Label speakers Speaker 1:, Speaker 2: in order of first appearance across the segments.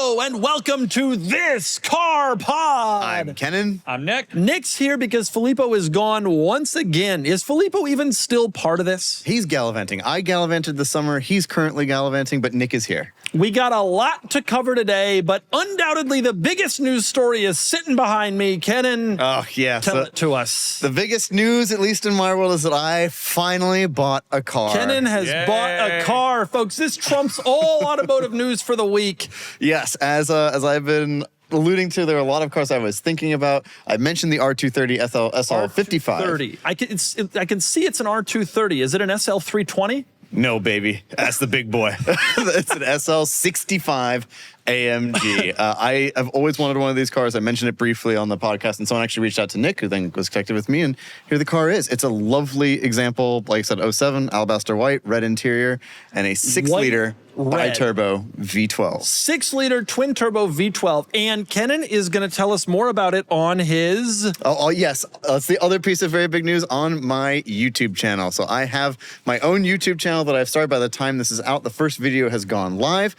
Speaker 1: Hello and welcome to this Car Pod.
Speaker 2: I'm Kennan.
Speaker 3: I'm Nick.
Speaker 1: Nick's here because Filippo is gone once again. Is Filippo even still part of this?
Speaker 2: He's gallivanting. I gallivanted this summer. He's currently gallivanting, but Nick is here.
Speaker 1: We got a lot to cover today, but undoubtedly the biggest news story is sitting behind me. Kennan,
Speaker 2: Oh, yeah.
Speaker 1: tell it to us.
Speaker 2: The biggest news, at least in my world, is that I finally bought a car.
Speaker 1: Kennan has bought a car, folks. This trumps all automotive news for the week.
Speaker 2: Yes, as I've been alluding to, there are a lot of cars I was thinking about. I mentioned the R230 SL55.
Speaker 1: R230. I can see it's an R230. Is it an SL320?
Speaker 2: No, baby. That's the big boy. It's an SL65 AMG. I have always wanted one of these cars. I mentioned it briefly on the podcast, and someone actually reached out to Nick, who then was connected with me, and here the car is. It's a lovely example, like I said, 07, alabaster white, red interior, and a 6-liter bi-turbo V12.
Speaker 1: 6-liter twin-turbo V12, and Kennan is going to tell us more about it on his...
Speaker 2: Oh, yes. That's the other piece of very big news on my YouTube channel. So I have my own YouTube channel that I've started by the time this is out. The first video has gone live.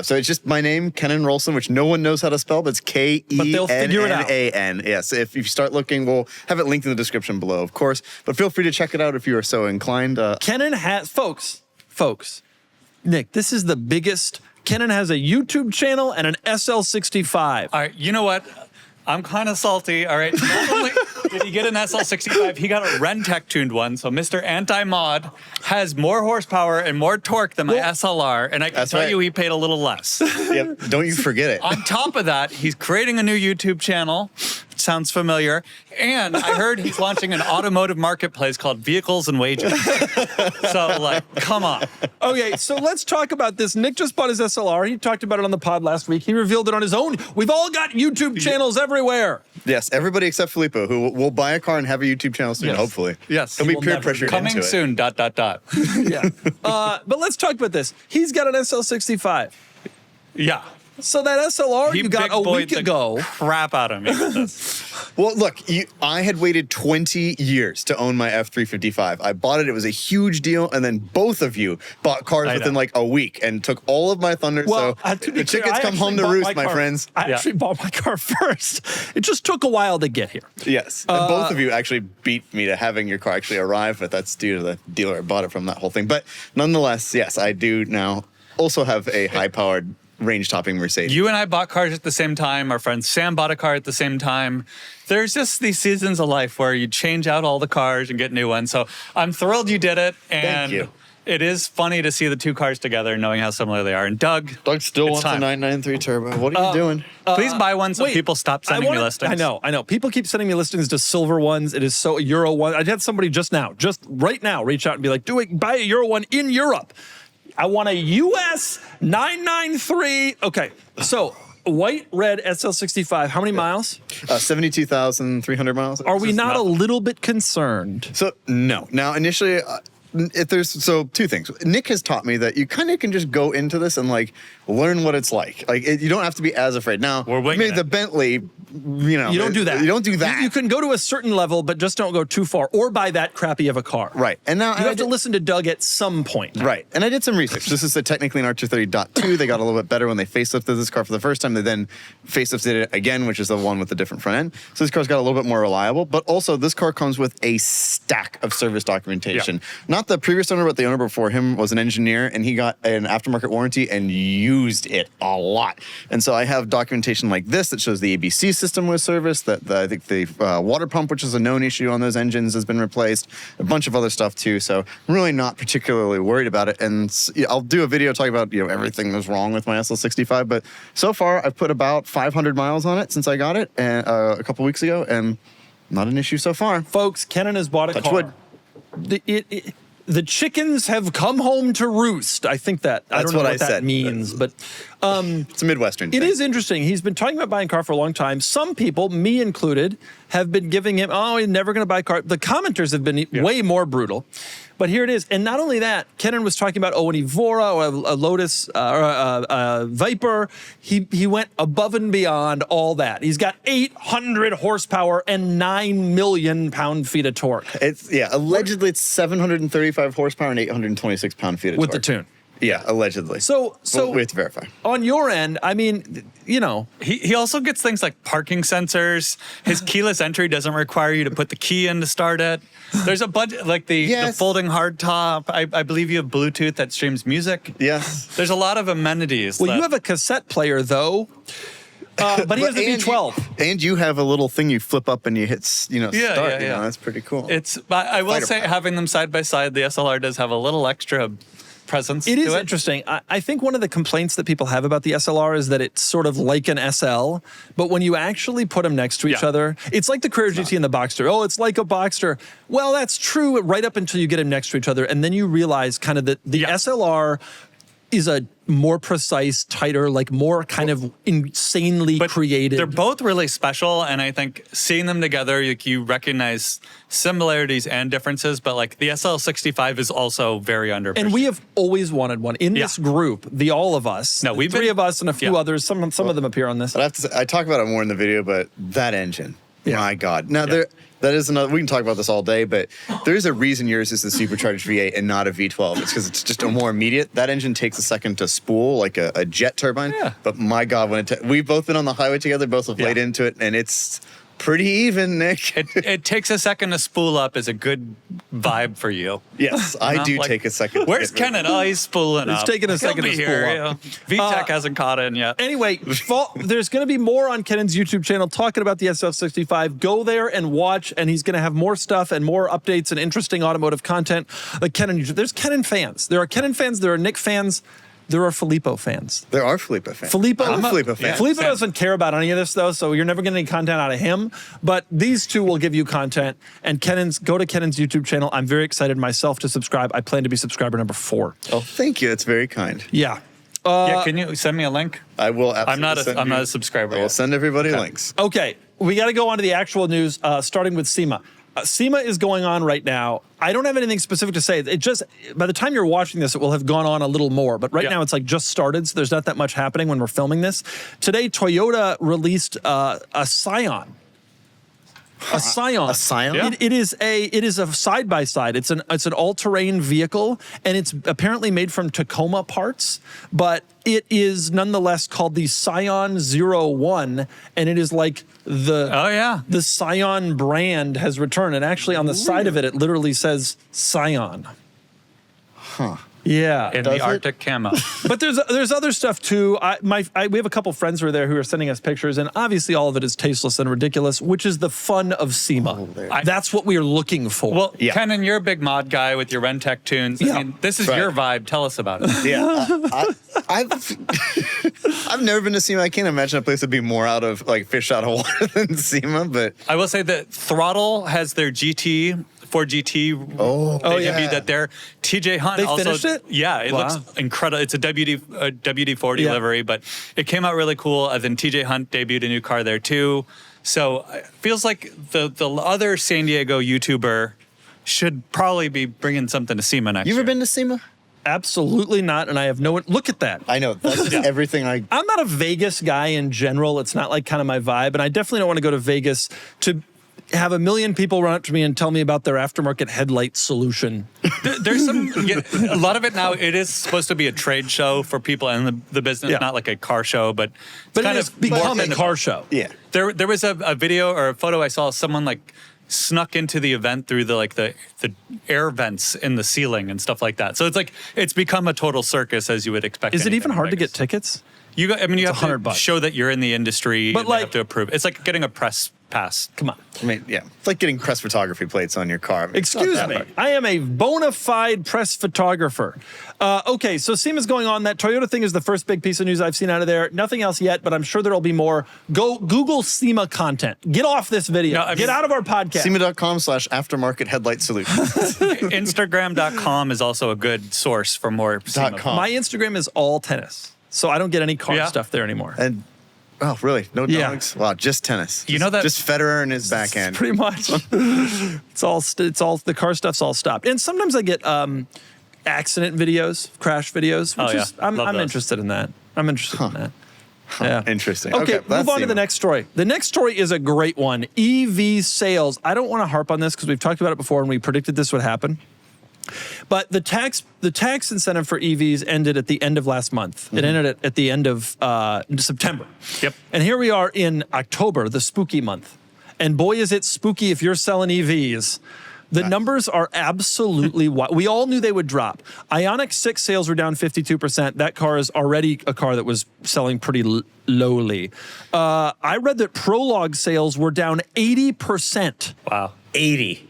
Speaker 2: So it's just my name, Kennan Rolson, which no one knows how to spell, but it's Kennan. Yes, if you start looking, we'll have it linked in the description below, of course. But feel free to check it out if you are so inclined.
Speaker 1: Kennan has... Folks, Nick, this is the biggest... Kennan has a YouTube channel and an SL65.
Speaker 3: All right, you know what? I'm kind of salty, all right? Not only did he get an SL65, he got a Rentec tuned one, so Mr. Anti-Mod has more horsepower and more torque than my SLR, and I can tell you he paid a little less.
Speaker 2: Yep, don't you forget it.
Speaker 3: On top of that, he's creating a new YouTube channel. Sounds familiar. And I heard he's launching an automotive marketplace called Vehicles and Wages. So, like, come on.
Speaker 1: Okay, so let's talk about this. Nick just bought his SLR. He talked about it on the pod last week. He revealed it on his own. We've all got YouTube channels everywhere.
Speaker 2: Yes, everybody except Filippo, who will buy a car and have a YouTube channel soon, hopefully.
Speaker 3: Yes.
Speaker 2: He'll be peer pressured into it.
Speaker 3: Coming soon, ...
Speaker 1: Yeah. But let's talk about this. He's got an SL65.
Speaker 3: Yeah.
Speaker 1: So that SLR you got a week ago.
Speaker 3: Crap out of me with this.
Speaker 2: Well, look, I had waited 20 years to own my F355. I bought it. It was a huge deal. And then both of you bought cars within like a week and took all of my thunder.
Speaker 1: Well,
Speaker 2: so the chickens come home to roost, my friends.
Speaker 1: I actually bought my car first. It just took a while to get here.
Speaker 2: Yes. And both of you actually beat me to having your car actually arrive, but that's due to the dealer I bought it from, that whole thing. But nonetheless, yes, I do now also have a high-powered range-topping Mercedes.
Speaker 3: You and I bought cars at the same time. Our friend Sam bought a car at the same time. There's just these seasons of life where you change out all the cars and get new ones. So I'm thrilled you did it. And
Speaker 2: Thank you.
Speaker 3: It is funny to see the two cars together, knowing how similar they are. And Doug
Speaker 2: still wants a 993 turbo. What are you doing?
Speaker 3: Please buy one so people stop sending me listings.
Speaker 1: I know. People keep sending me listings to silver ones. It is so Euro one. I had somebody just right now, reach out and be like, buy a Euro one in Europe. I want a US 993. Okay, so white, red, SL65. How many miles?
Speaker 2: 72,300 miles.
Speaker 1: Are we not a little bit concerned?
Speaker 2: So, no. Now, initially, two things. Nick has taught me that you kind of can just go into this and like learn what it's like. You don't have to be as afraid. Now, maybe the Bentley, you don't
Speaker 1: do that.
Speaker 2: You don't do that.
Speaker 1: You can go to a certain level, but just don't go too far or buy that crappy of a car.
Speaker 2: Right. And now
Speaker 1: you have to listen to Doug at some point.
Speaker 2: Right. And I did some research. This is technically an R230.2. They got a little bit better when they facelifted this car for the first time. They then facelifted it again, which is the one with the different front end. So this car's got a little bit more reliable, but also this car comes with a stack of service documentation. Yeah. Not the previous owner, but the owner before him was an engineer, and he got an aftermarket warranty and used it a lot. And so I have documentation like this that shows the ABC system was serviced, that I think the water pump, which is a known issue on those engines, has been replaced, a bunch of other stuff too. So I'm really not particularly worried about it. And I'll do a video talking about everything that's wrong with my SL65. But so far, I've put about 500 miles on it since I got it a couple weeks ago, and not an issue so far.
Speaker 1: Folks, Kennan has bought a car. The chickens have come home to roost. I think that. I don't know what that means, but
Speaker 2: it's a Midwestern thing.
Speaker 1: It is interesting. He's been talking about buying a car for a long time. Some people, me included, have been giving him, he's never going to buy a car. The commenters have been way more brutal. But here it is. And not only that, Kennan was talking about, an Evora or a Lotus or a Viper. He went above and beyond all that. He's got 800 horsepower and 9 million pound-feet of torque.
Speaker 2: Allegedly it's 735 horsepower and 826 pound-feet of torque.
Speaker 1: With the tune.
Speaker 2: Yeah, allegedly.
Speaker 1: So
Speaker 2: we have to verify.
Speaker 1: On your end, I mean, you know,
Speaker 3: He also gets things like parking sensors. His keyless entry doesn't require you to put the key in to start it. There's a bunch, like the folding hardtop. I believe you have Bluetooth that streams music.
Speaker 2: Yes.
Speaker 3: There's a lot of amenities.
Speaker 1: well, you have a cassette player though, but he has the V12.
Speaker 2: And you have a little thing you flip up and you hit, start.
Speaker 3: Yeah.
Speaker 2: You know, that's pretty cool.
Speaker 3: I will
Speaker 2: Fighter
Speaker 3: say,
Speaker 2: pilot.
Speaker 3: having them side by side, the SLR does have a little extra presence.
Speaker 1: It is
Speaker 3: to
Speaker 1: interesting. I think one of the complaints that people have about the SLR is that it's sort of like an SL, but when you actually put them next to each other, it's like the Carrera GT and the Boxster. Oh, it's like a Boxster. Well, that's true right up until you get them next to each other, and then you realize kind of that the SLR is a more precise, tighter, like more kind of insanely created.
Speaker 3: They're both really special, and I think seeing them together, you recognize similarities and differences. But like the SL65 is also very underappreciated.
Speaker 1: And we have always wanted one in this group. All of us.
Speaker 3: No, we've
Speaker 1: three
Speaker 3: been-
Speaker 1: of us and a few others. Some of them appear on this.
Speaker 2: But I have to say, I talk about it more in the video, but that engine, my God. Now, that is another, we can talk about this all day, but there's a reason yours is the supercharged V8 and not a V12. It's because it's just a more immediate. That engine takes a second to spool, like a jet turbine.
Speaker 3: Yeah.
Speaker 2: But my God, we've both been on the highway together, both have laid into it, and it's pretty even, Nick.
Speaker 3: It takes a second to spool up is a good vibe for you.
Speaker 2: Yes, I do take a second. to
Speaker 3: Where's
Speaker 2: get rid of
Speaker 3: Kennan? Oh, he's spooling up.
Speaker 1: It's taking a second
Speaker 3: He'll
Speaker 1: to
Speaker 3: be
Speaker 1: spool
Speaker 3: here,
Speaker 1: up.
Speaker 3: VTech hasn't caught in yet.
Speaker 1: Anyway, there's going to be more on Kennan's YouTube channel talking about the SF65. Go there and watch, and he's going to have more stuff and more updates and interesting automotive content. Like there's Kennan fans. There are Kennan fans. There are Nick fans. There are Filippo fans.
Speaker 2: There are Filippo fans.
Speaker 1: I'm
Speaker 2: a Filippo fan.
Speaker 1: Filippo doesn't care about any of this, though, so you're never getting any content out of him. But these two will give you content. And go to Kennan's YouTube channel. I'm very excited myself to subscribe. I plan to be subscriber number 4.
Speaker 2: Oh, thank you. That's very kind.
Speaker 1: Yeah.
Speaker 3: Can you send me a link?
Speaker 2: I will absolutely
Speaker 3: I'm not a subscriber
Speaker 2: I will
Speaker 3: yet.
Speaker 2: send everybody links.
Speaker 1: Okay, we got to go on to the actual news, starting with SEMA. SEMA is going on right now. I don't have anything specific to say. It just, by the time you're watching this, it will have gone on a little more. But right now, it's like just started, so there's not that much happening when we're filming this. Today, Toyota released a Scion. A Scion.
Speaker 2: A Scion?
Speaker 1: Yeah. It is a side by side. It's an all-terrain vehicle, and it's apparently made from Tacoma parts, but it is nonetheless called the Scion 01, and it is like the Scion brand has returned. And actually, on the side of it, it literally says Scion.
Speaker 2: Huh.
Speaker 1: Yeah.
Speaker 3: In the Arctic camo.
Speaker 1: But there's other stuff too. We have a couple friends who are there who are sending us pictures, and obviously all of it is tasteless and ridiculous, which is the fun of SEMA. That's what we are looking for.
Speaker 3: Well, Kennan, you're a big mod guy with your Rentec tunes. I mean, this is your vibe. Tell us about it.
Speaker 2: Yeah, I've never been to SEMA. I can't imagine a place that'd be more out of like fish out of water than SEMA. But
Speaker 3: I will say that Throttle has their GT. Ford GT. Debuted that there. TJ Hunt
Speaker 1: They
Speaker 3: also
Speaker 1: finished it?
Speaker 3: Yeah, it looks incredible. It's a WD-40 livery, but it came out really cool. And then TJ Hunt debuted a new car there too. So it feels like the other San Diego YouTuber should probably be bringing something to SEMA next year.
Speaker 2: you ever been to SEMA?
Speaker 1: Absolutely not, and I have no. Look at that.
Speaker 2: I know that's just everything I.
Speaker 1: I'm not a Vegas guy in general. It's not like kind of my vibe, and I definitely don't want to go to Vegas to have a million people run up to me and tell me about their aftermarket headlight solution.
Speaker 3: There's a lot of it now. It is supposed to be a trade show for people in the business, not like a car show, but
Speaker 1: it has become a car show.
Speaker 2: Yeah.
Speaker 3: There was a video or a photo I saw. Someone like snuck into the event through the air vents in the ceiling and stuff like that. So it's become a total circus, as you would expect.
Speaker 1: Is it even hard to
Speaker 3: Vegas.
Speaker 1: get tickets?
Speaker 3: You have
Speaker 1: $100
Speaker 3: to show that you're in the industry,
Speaker 1: But
Speaker 3: and they have to approve. It's like getting a press pass.
Speaker 1: Come on.
Speaker 2: I mean, yeah, it's like getting press photography plates on your car. I mean, it's not
Speaker 1: Excuse
Speaker 2: that
Speaker 1: me.
Speaker 2: hard.
Speaker 1: I am a bona fide press photographer. Okay, so SEMA's going on. That Toyota thing is the first big piece of news I've seen out of there. Nothing else yet, but I'm sure there'll be more. Go Google SEMA content. Get off this video. Get out of our podcast.
Speaker 2: SEMA.com/aftermarket headlight solutions.
Speaker 3: Instagram.com is also a good source for more SEMA.
Speaker 2: .com.
Speaker 1: My Instagram is all tennis, so I don't get any car stuff there anymore.
Speaker 2: And oh, really? No
Speaker 1: Yeah.
Speaker 2: dogs? Wow, just tennis.
Speaker 3: You know that-
Speaker 2: just Federer and his backhand.
Speaker 1: Pretty much. it's all the car stuff's all stopped. And sometimes I get accident videos, crash videos, which is I'm
Speaker 3: Love those.
Speaker 1: interested in that. I'm interested in that. Yeah.
Speaker 2: Interesting.
Speaker 1: Okay,
Speaker 2: that's
Speaker 1: move on to
Speaker 2: SEMA.
Speaker 1: the next story. The next story is a great one. EV sales. I don't want to harp on this because we've talked about it before and we predicted this would happen. But the tax incentive for EVs ended at the end of last month. It ended at the end of September.
Speaker 3: Yep.
Speaker 1: And here we are in October, the spooky month. And boy, is it spooky if you're selling EVs. The numbers are absolutely wild. We all knew they would drop. Ioniq 6 sales were down 52%. That car is already a car that was selling pretty lowly. I read that Prologue sales were down 80%.
Speaker 3: Wow. 80.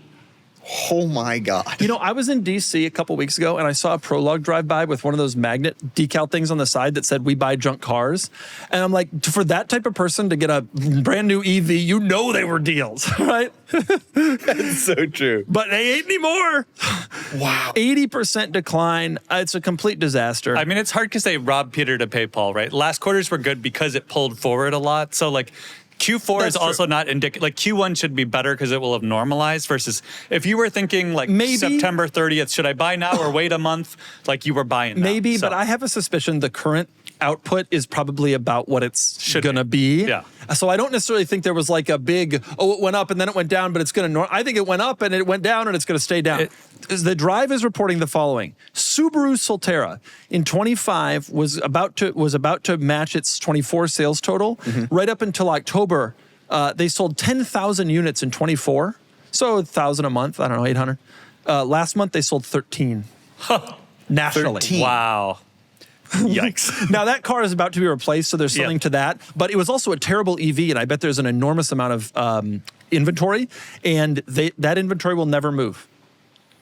Speaker 2: Oh my God.
Speaker 1: You know, I was in DC a couple weeks ago and I saw a Prologue drive by with one of those magnet decal things on the side that said, "We buy junk cars." And I'm like, for that type of person to get a brand new EV, you know they were deals, right?
Speaker 2: That's so true.
Speaker 1: But they ain't anymore.
Speaker 2: Wow.
Speaker 1: 80% decline. It's a complete disaster.
Speaker 3: I mean, it's hard because they robbed Peter to pay Paul, right? Last quarters were good because it pulled forward a lot. So like Q4
Speaker 1: That's
Speaker 3: is also not indicative. Like Q1 should be better because it will have normalized versus if you were thinking like
Speaker 1: Maybe.
Speaker 3: September 30th, should I buy now or wait a month? Like you were buying now.
Speaker 1: Maybe,
Speaker 3: So-
Speaker 1: but I have a suspicion the current output is probably about what it's going to be.
Speaker 3: Yeah.
Speaker 1: So I don't necessarily think there was like a big, it went up and then it went down, but it's going to, I think it went up and it went down and it's going to stay down. The Drive is reporting the following. Subaru Solterra in 25 was about to match its 24 sales total. Right up until October, they sold 10,000 units in 24. So 1,000 a month, I don't know, 800. Last month they sold 13 nationally.
Speaker 2: 13.
Speaker 3: Wow. Yikes.
Speaker 1: Now that car is about to be replaced, so there's something to that. But it was also a terrible EV, and I bet there's an enormous amount of inventory, and that inventory will never move.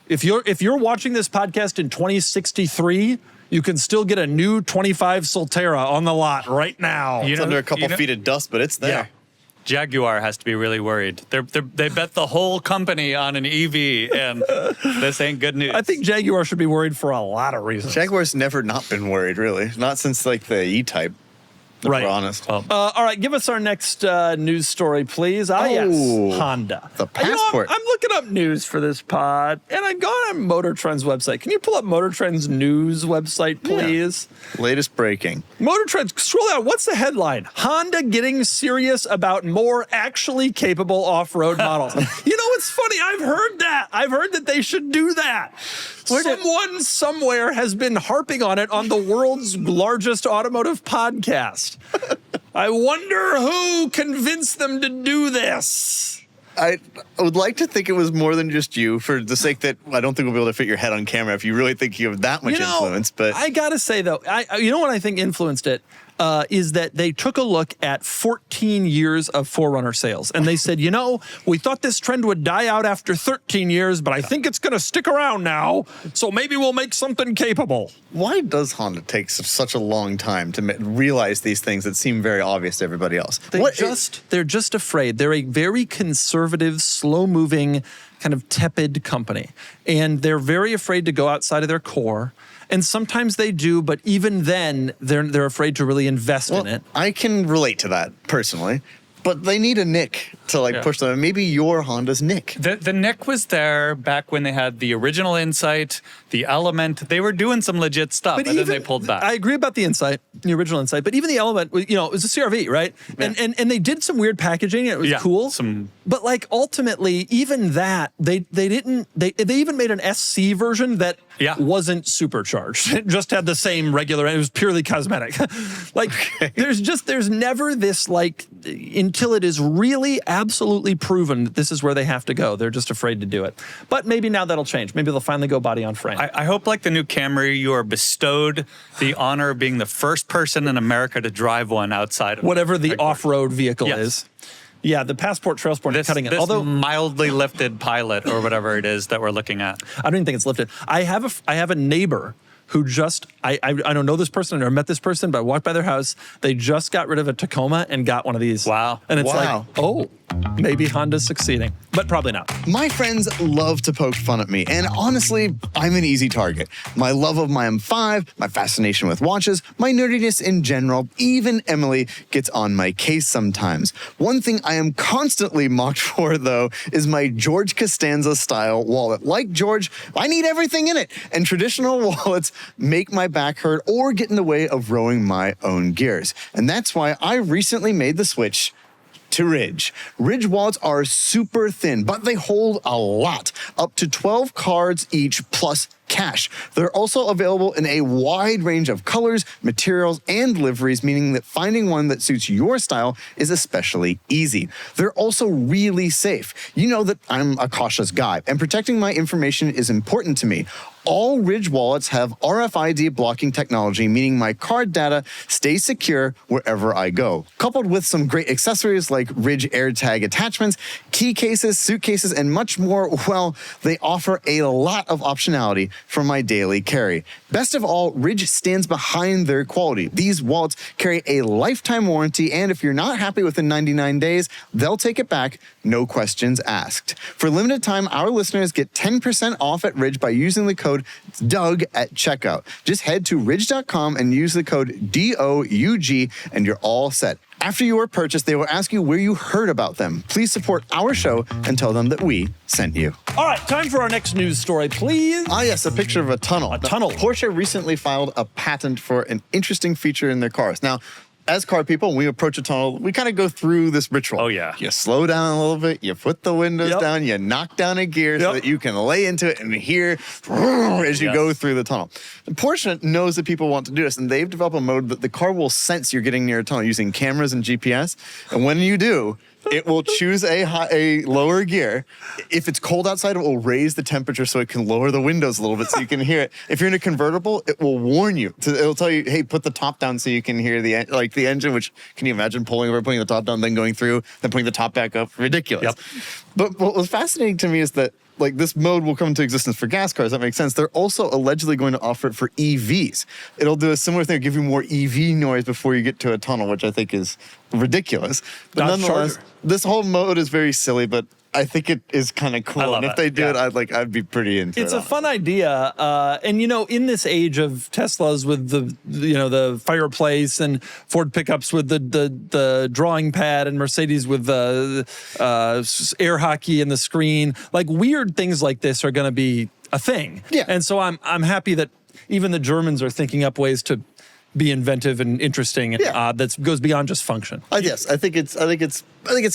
Speaker 1: If you're watching this podcast in 2063, you can still get a new 25 Solterra on the lot right now.
Speaker 2: It's under a couple feet of dust, but it's there.
Speaker 1: Yeah.
Speaker 3: Jaguar has to be really worried. They bet the whole company on an EV, and this ain't good news.
Speaker 1: I think Jaguar should be worried for a lot of reasons.
Speaker 2: Jaguar's never not been worried, really. Not since like the E-Type. If
Speaker 1: Right.
Speaker 2: we're honest.
Speaker 3: Well,
Speaker 1: All right, give us our next news story, please. Yes, Honda.
Speaker 2: The
Speaker 1: You know,
Speaker 2: Passport.
Speaker 1: I'm looking up news for this pod, and I've gone on Motor Trend's website. Can you pull up Motor Trend's news website, please?
Speaker 2: Latest breaking.
Speaker 1: Motor Trend, scroll down. What's the headline? Honda getting serious about more actually capable off-road models. You know, it's funny. I've heard that. I've heard that they should do that. Someone somewhere has been harping on it on the world's largest automotive podcast. I wonder who convinced them to do this.
Speaker 2: I would like to think it was more than just you, for the sake that I don't think we'll be able to fit your head on camera if you really think you have that much influence. But
Speaker 1: I gotta say though, you know what I think influenced it is that they took a look at 14 years of 4Runner sales, and they said, you know, we thought this trend would die out after 13 years, but I think it's gonna stick around now. So maybe we'll make something capable.
Speaker 2: why does Honda take such a long time to realize these things that seem very obvious to everybody else?
Speaker 1: They're just afraid. They're a very conservative, slow-moving, kind of tepid company, and they're very afraid to go outside of their core. And sometimes they do, but even then, they're afraid to really invest in it.
Speaker 2: I can relate to that personally, but they need a Nick to push them. Maybe your Honda's Nick.
Speaker 3: The Nick was there back when they had the original Insight, the Element. They were doing some legit stuff, and then they pulled back.
Speaker 1: I agree about the Insight, the original Insight, but even the Element, you know, it was a CRV, right?
Speaker 2: Yeah.
Speaker 1: And they did some weird packaging. And it was cool. But like ultimately, even that they even made an SC version that wasn't supercharged. It just had the same regular. It was purely cosmetic. There's never this until it is really absolutely proven that this is where they have to go. They're just afraid to do it. But maybe now that'll change. Maybe they'll finally go body on frame.
Speaker 3: I hope, like the new Camry, you are bestowed the honor of being the first person in America to drive one outside of
Speaker 1: whatever the off-road vehicle
Speaker 3: Yes.
Speaker 1: is. Yeah, the Passport Trailsport is cutting it.
Speaker 3: This
Speaker 1: Although
Speaker 3: mildly lifted Pilot or whatever it is that we're looking at.
Speaker 1: I don't even think it's lifted. I have a neighbor who just I don't know this person, I never met this person, but I walked by their house. They just got rid of a Tacoma and got one of these.
Speaker 3: Wow.
Speaker 1: And it's
Speaker 2: Wow.
Speaker 1: like, oh, maybe Honda's succeeding, but probably not.
Speaker 2: My friends love to poke fun at me, and honestly, I'm an easy target. My love of my M5, my fascination with watches, my nerdiness in general, even Emily gets on my case sometimes. One thing I am constantly mocked for, though, is my George Costanza style wallet. Like George, I need everything in it, and traditional wallets make my back hurt or get in the way of rowing my own gears. And that's why I recently made the switch to Ridge. Ridge wallets are super thin, but they hold a lot, up to 12 cards each plus cash. They're also available in a wide range of colors, materials, and liveries, meaning that finding one that suits your style is especially easy. They're also really safe. You know that I'm a cautious guy, and protecting my information is important to me. All Ridge wallets have RFID blocking technology, meaning my card data stays secure wherever I go. Coupled with some great accessories like Ridge AirTag attachments, key cases, suitcases, and much more, well, they offer a lot of optionality for my daily carry. Best of all, Ridge stands behind their quality. These wallets carry a lifetime warranty, and if you're not happy within 99 days, they'll take it back, no questions asked. For limited time, our listeners get 10% off at Ridge by using the code Doug at checkout. Just head to ridge.com and use the code DOUG and you're all set. After your purchase, they will ask you where you heard about them. Please support our show and tell them that we sent you.
Speaker 1: All right, time for our next news story, please.
Speaker 2: Ah, yes, a picture of a tunnel.
Speaker 1: A tunnel.
Speaker 2: Porsche recently filed a patent for an interesting feature in their cars. Now, as car people, when we approach a tunnel, we kind of go through this ritual.
Speaker 3: Oh, yeah.
Speaker 2: You slow down a little bit, you put the windows down, you knock down a gear so that you can lay into it and hear as you go through the tunnel. And Porsche knows that people want to do this, and they've developed a mode that the car will sense you're getting near a tunnel using cameras and GPS. And when you do, it will choose a lower gear. If it's cold outside, it will raise the temperature so it can lower the windows a little bit so you can hear it. If you're in a convertible, it will warn you. It'll tell you, hey, put the top down so you can hear the engine, which can you imagine pulling over, putting the top down, then going through, then putting the top back up? Ridiculous.
Speaker 3: Yep.
Speaker 2: But what was fascinating to me is that this mode will come into existence for gas cars. That makes sense. They're also allegedly going to offer it for EVs. It'll do a similar thing, give you more EV noise before you get to a tunnel, which I think is ridiculous. But nonetheless, this whole mode is very silly, but I think it is kind of cool. And if they do it, I'd be pretty into it.
Speaker 1: It's a fun idea. And in this age of Teslas with the fireplace and Ford pickups with the drawing pad and Mercedes with the air hockey and the screen, like weird things like this are going to be a thing.
Speaker 2: Yeah.
Speaker 1: And so I'm happy that even the Germans are thinking up ways to be inventive and interesting and that goes beyond just function.
Speaker 2: Yes, I think it's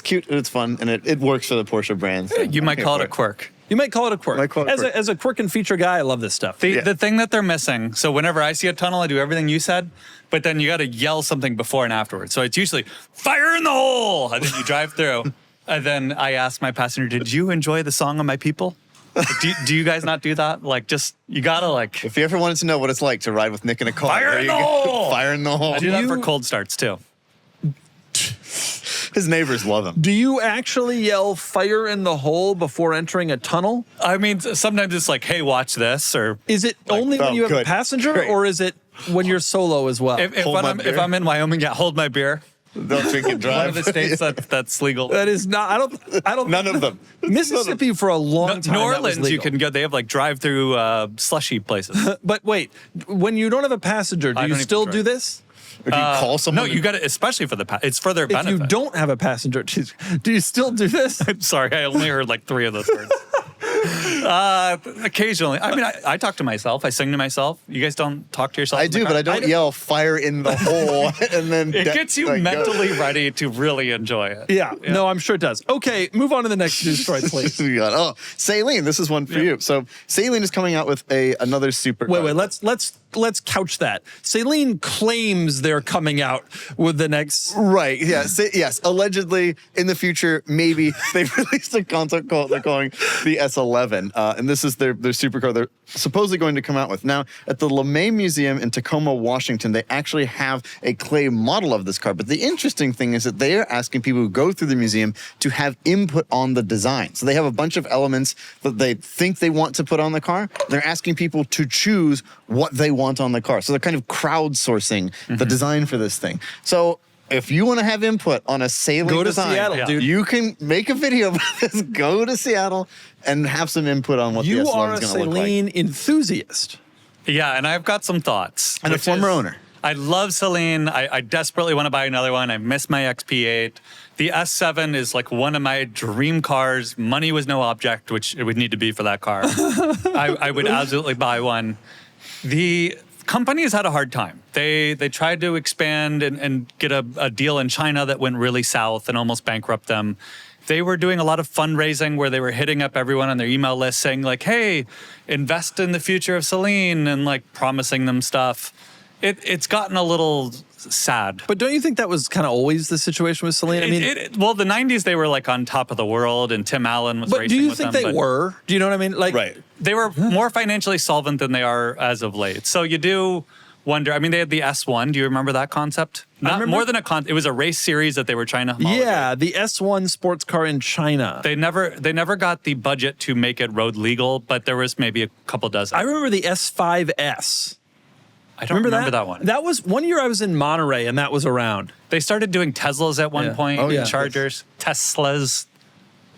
Speaker 2: cute and it's fun and it works for the Porsche brand. So
Speaker 3: You might call it a quirk.
Speaker 1: You might call it a quirk. As a quirk and feature guy, I love this stuff.
Speaker 3: The thing that they're missing, so whenever I see a tunnel, I do everything you said, but then you got to yell something before and afterwards. So it's usually, fire in the hole! And then you drive through. And then I ask my passenger, did you enjoy the Song of My People? Do you guys not do that? You gotta
Speaker 2: If you ever wanted to know what it's like to ride with Nick in a car,
Speaker 3: fire in the hole!
Speaker 2: Fire in the hole.
Speaker 3: I do that for cold starts too.
Speaker 2: His neighbors love him.
Speaker 1: Do you actually yell fire in the hole before entering a tunnel?
Speaker 3: I mean, sometimes it's like, hey, watch this, or
Speaker 1: is it only when you have a passenger, or is it when you're solo as well?
Speaker 3: if I'm in Wyoming, hold my beer.
Speaker 2: Don't drink and drive.
Speaker 3: One of the states that's legal.
Speaker 1: That is not. I don't.
Speaker 2: None of them.
Speaker 1: Mississippi for a long time.
Speaker 3: New Orleans,
Speaker 1: that was
Speaker 3: you can go. They have drive-through slushy places.
Speaker 1: But wait, when you don't have a passenger, do you still do this?
Speaker 2: Or do you call someone?
Speaker 3: No, you got it, especially for it's for their benefit.
Speaker 1: If you don't have a passenger, do you still do this?
Speaker 3: I'm sorry, I only heard 3 of those words. Occasionally. I mean, I talk to myself. I sing to myself. You guys don't talk to yourself?
Speaker 2: I do, but I don't yell fire in the hole and then
Speaker 3: it gets you mentally ready to really enjoy it.
Speaker 1: Yeah. No, I'm sure it does. Okay, move on to the next news story, please.
Speaker 2: We got Saleen. This is one for you. So Saleen is coming out with another supercar.
Speaker 1: Wait. Let's couch that. Saleen claims they're coming out with the next.
Speaker 2: Right. Yes. Yes. Allegedly, in the future, maybe they've released a concept called they're calling the S11, and this is their supercar they're supposedly going to come out with. Now, at the LeMay Museum in Tacoma, Washington, they actually have a clay model of this car. But the interesting thing is that they are asking people who go through the museum to have input on the design. So they have a bunch of elements that they think they want to put on the car. They're asking people to choose what they want on the car. So they're kind of crowdsourcing the design for this thing. So if you want to have input on a Saleen design,
Speaker 1: Seattle, dude.
Speaker 2: You can make a video about this, go to Seattle, and have some input on what the S11 is going to look like.
Speaker 1: You are a Saleen enthusiast.
Speaker 3: Yeah, and I've got some thoughts.
Speaker 2: And a former owner.
Speaker 3: I love Saleen. I desperately want to buy another one. I miss my XP8. The S7 is one of my dream cars. Money was no object, which it would need to be for that car. I would absolutely buy one. The companies had a hard time. They tried to expand and get a deal in China that went really south and almost bankrupt them. They were doing a lot of fundraising where they were hitting up everyone on their email list saying like, hey, invest in the future of Saleen, and like promising them stuff. It's gotten a little sad.
Speaker 1: But don't you think that was kind of always the situation with Saleen? I mean,
Speaker 3: well, the 90s, they were like on top of the world, and Tim Allen was
Speaker 1: but
Speaker 3: racing
Speaker 1: do you
Speaker 3: with
Speaker 1: think
Speaker 3: them.
Speaker 1: they were? Do you know what I mean? Like,
Speaker 2: Right.
Speaker 3: They were more financially solvent than they are as of late. So you do wonder. I mean, they had the S1. Do you remember that concept? Not
Speaker 1: remember.
Speaker 3: more than it was a race series that they were trying to homologate.
Speaker 1: Yeah, the S1 sports car in China.
Speaker 3: They never got the budget to make it road legal, but there was maybe a couple dozen.
Speaker 1: I remember the S5S.
Speaker 3: I don't remember that one.
Speaker 1: That was one year I was in Monterey, and that was around.
Speaker 3: They started doing Teslas at one
Speaker 1: Yeah.
Speaker 3: point.
Speaker 2: Oh, yeah.
Speaker 3: Chargers, Teslas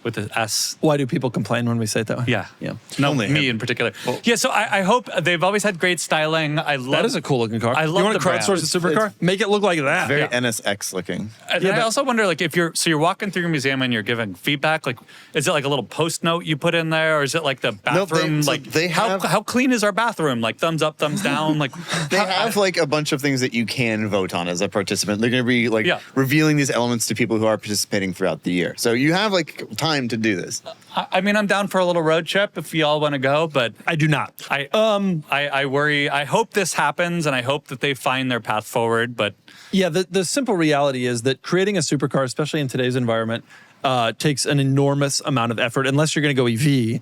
Speaker 3: with the S.
Speaker 1: Why do people complain when we say it that way?
Speaker 3: Yeah.
Speaker 1: Yeah.
Speaker 3: No,
Speaker 2: Only
Speaker 3: me
Speaker 2: him.
Speaker 3: in particular. Yeah, so I hope they've always had great styling. I love
Speaker 1: That is a cool looking car.
Speaker 3: I
Speaker 1: You
Speaker 3: love
Speaker 1: want
Speaker 3: the
Speaker 1: to crowdsource a
Speaker 3: brand.
Speaker 1: supercar? Make it look like that.
Speaker 2: Very
Speaker 3: Yeah.
Speaker 2: NSX looking.
Speaker 3: And
Speaker 1: Yeah,
Speaker 3: I
Speaker 1: but-
Speaker 3: also wonder, like, if you're walking through your museum and you're giving feedback, like, is it like a little post note you put in there, or is it like the
Speaker 2: No,
Speaker 3: bathroom?
Speaker 2: so
Speaker 3: like,
Speaker 2: they have-
Speaker 3: how clean is our bathroom? Like, thumbs up, thumbs down. Like,
Speaker 2: They have like a bunch of things that you can vote on as a participant. They're going to be like
Speaker 3: Yeah.
Speaker 2: revealing these elements to people who are participating throughout the year. So you have like time to do this.
Speaker 3: I mean, I'm down for a little road trip if y'all want to go, but
Speaker 1: I do not.
Speaker 3: I worry. I hope this happens, and I hope that they find their path forward. But
Speaker 1: Yeah, the simple reality is that creating a supercar, especially in today's environment, takes an enormous amount of effort, unless you're going to go EV,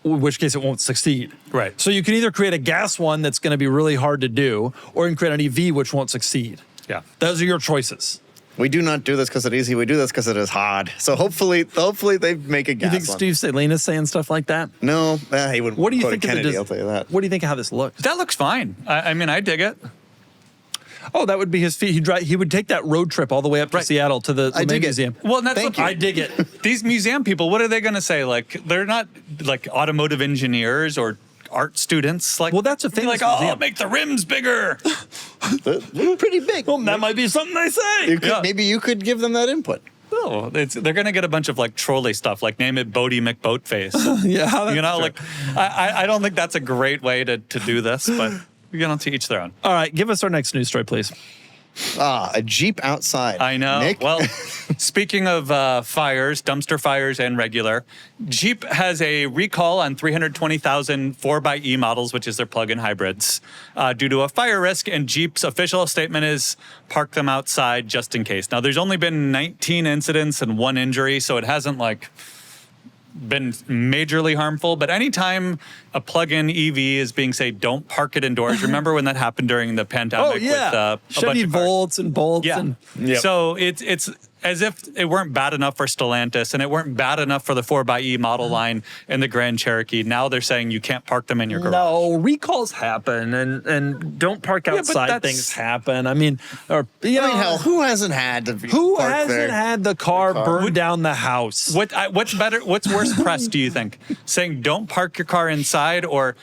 Speaker 1: in which case it won't succeed.
Speaker 3: Right.
Speaker 1: So you can either create a gas one that's going to be really hard to do, or you can create an EV which won't succeed.
Speaker 3: yeah,
Speaker 1: Those are your choices.
Speaker 2: We do not do this because it's easy. We do this because it is hard. So hopefully they make a
Speaker 1: You
Speaker 2: gas
Speaker 1: think
Speaker 2: one.
Speaker 1: Steve Saleen is saying stuff like that?
Speaker 2: No, he wouldn't.
Speaker 1: What do you
Speaker 2: quote
Speaker 1: think of
Speaker 2: Kennedy,
Speaker 1: the
Speaker 2: I'll tell you that.
Speaker 1: What do you think of how this looks?
Speaker 3: that looks fine. I mean, I dig it.
Speaker 1: Oh, that would be his feat. He would take that road trip all the way up to
Speaker 3: Right.
Speaker 1: Seattle to the
Speaker 2: I dig it.
Speaker 1: museum.
Speaker 3: Well, and that's
Speaker 2: Thank
Speaker 3: what
Speaker 2: you.
Speaker 1: I dig it.
Speaker 3: These museum people, what are they going to say? Like, they're not like automotive engineers or art students. Like,
Speaker 1: Well, that's a
Speaker 3: they're
Speaker 1: famous
Speaker 3: like, oh,
Speaker 1: museum.
Speaker 3: make the rims bigger.
Speaker 2: They're pretty big.
Speaker 1: Well, that might be something they say.
Speaker 2: You could,
Speaker 3: Yeah.
Speaker 2: Maybe you could give them that input.
Speaker 3: No, they're going to get a bunch of like trolley stuff, like name it Bodie McBoatface.
Speaker 1: Yeah,
Speaker 3: You know, like, I don't think that's a great way to do this, but, you know, to each their own.
Speaker 1: All right, give us our next news story, please.
Speaker 2: A Jeep outside.
Speaker 3: I know.
Speaker 2: Nick?
Speaker 3: Well, speaking of fires, dumpster fires and regular, Jeep has a recall on 320,000 4xe models, which is their plug-in hybrids, due to a fire risk. And Jeep's official statement is park them outside just in case. Now, there's only been 19 incidents and 1 injury, so it hasn't like been majorly harmful. But anytime a plug-in EV is being say, don't park it indoors. Remember when that happened during the pandemic?
Speaker 1: Oh yeah,
Speaker 3: with, a bunch
Speaker 1: Chevy
Speaker 3: of cars?
Speaker 1: Volts and Bolts.
Speaker 3: Yeah.
Speaker 1: And
Speaker 2: Yep.
Speaker 3: So it's as if it weren't bad enough for Stellantis and it weren't bad enough for the 4xe model line and the Grand Cherokee. Now they're saying you can't park them in your garage.
Speaker 1: no, recalls happen, and don't park
Speaker 3: but
Speaker 1: outside.
Speaker 3: that's-
Speaker 1: Things happen. I mean, or you
Speaker 2: I
Speaker 1: know,
Speaker 2: mean, hell, who hasn't had to be
Speaker 1: who
Speaker 2: parked
Speaker 1: hasn't
Speaker 2: there?
Speaker 1: had the car burn down the house?
Speaker 3: What's better? What's worse press? Do you think saying don't park your car inside or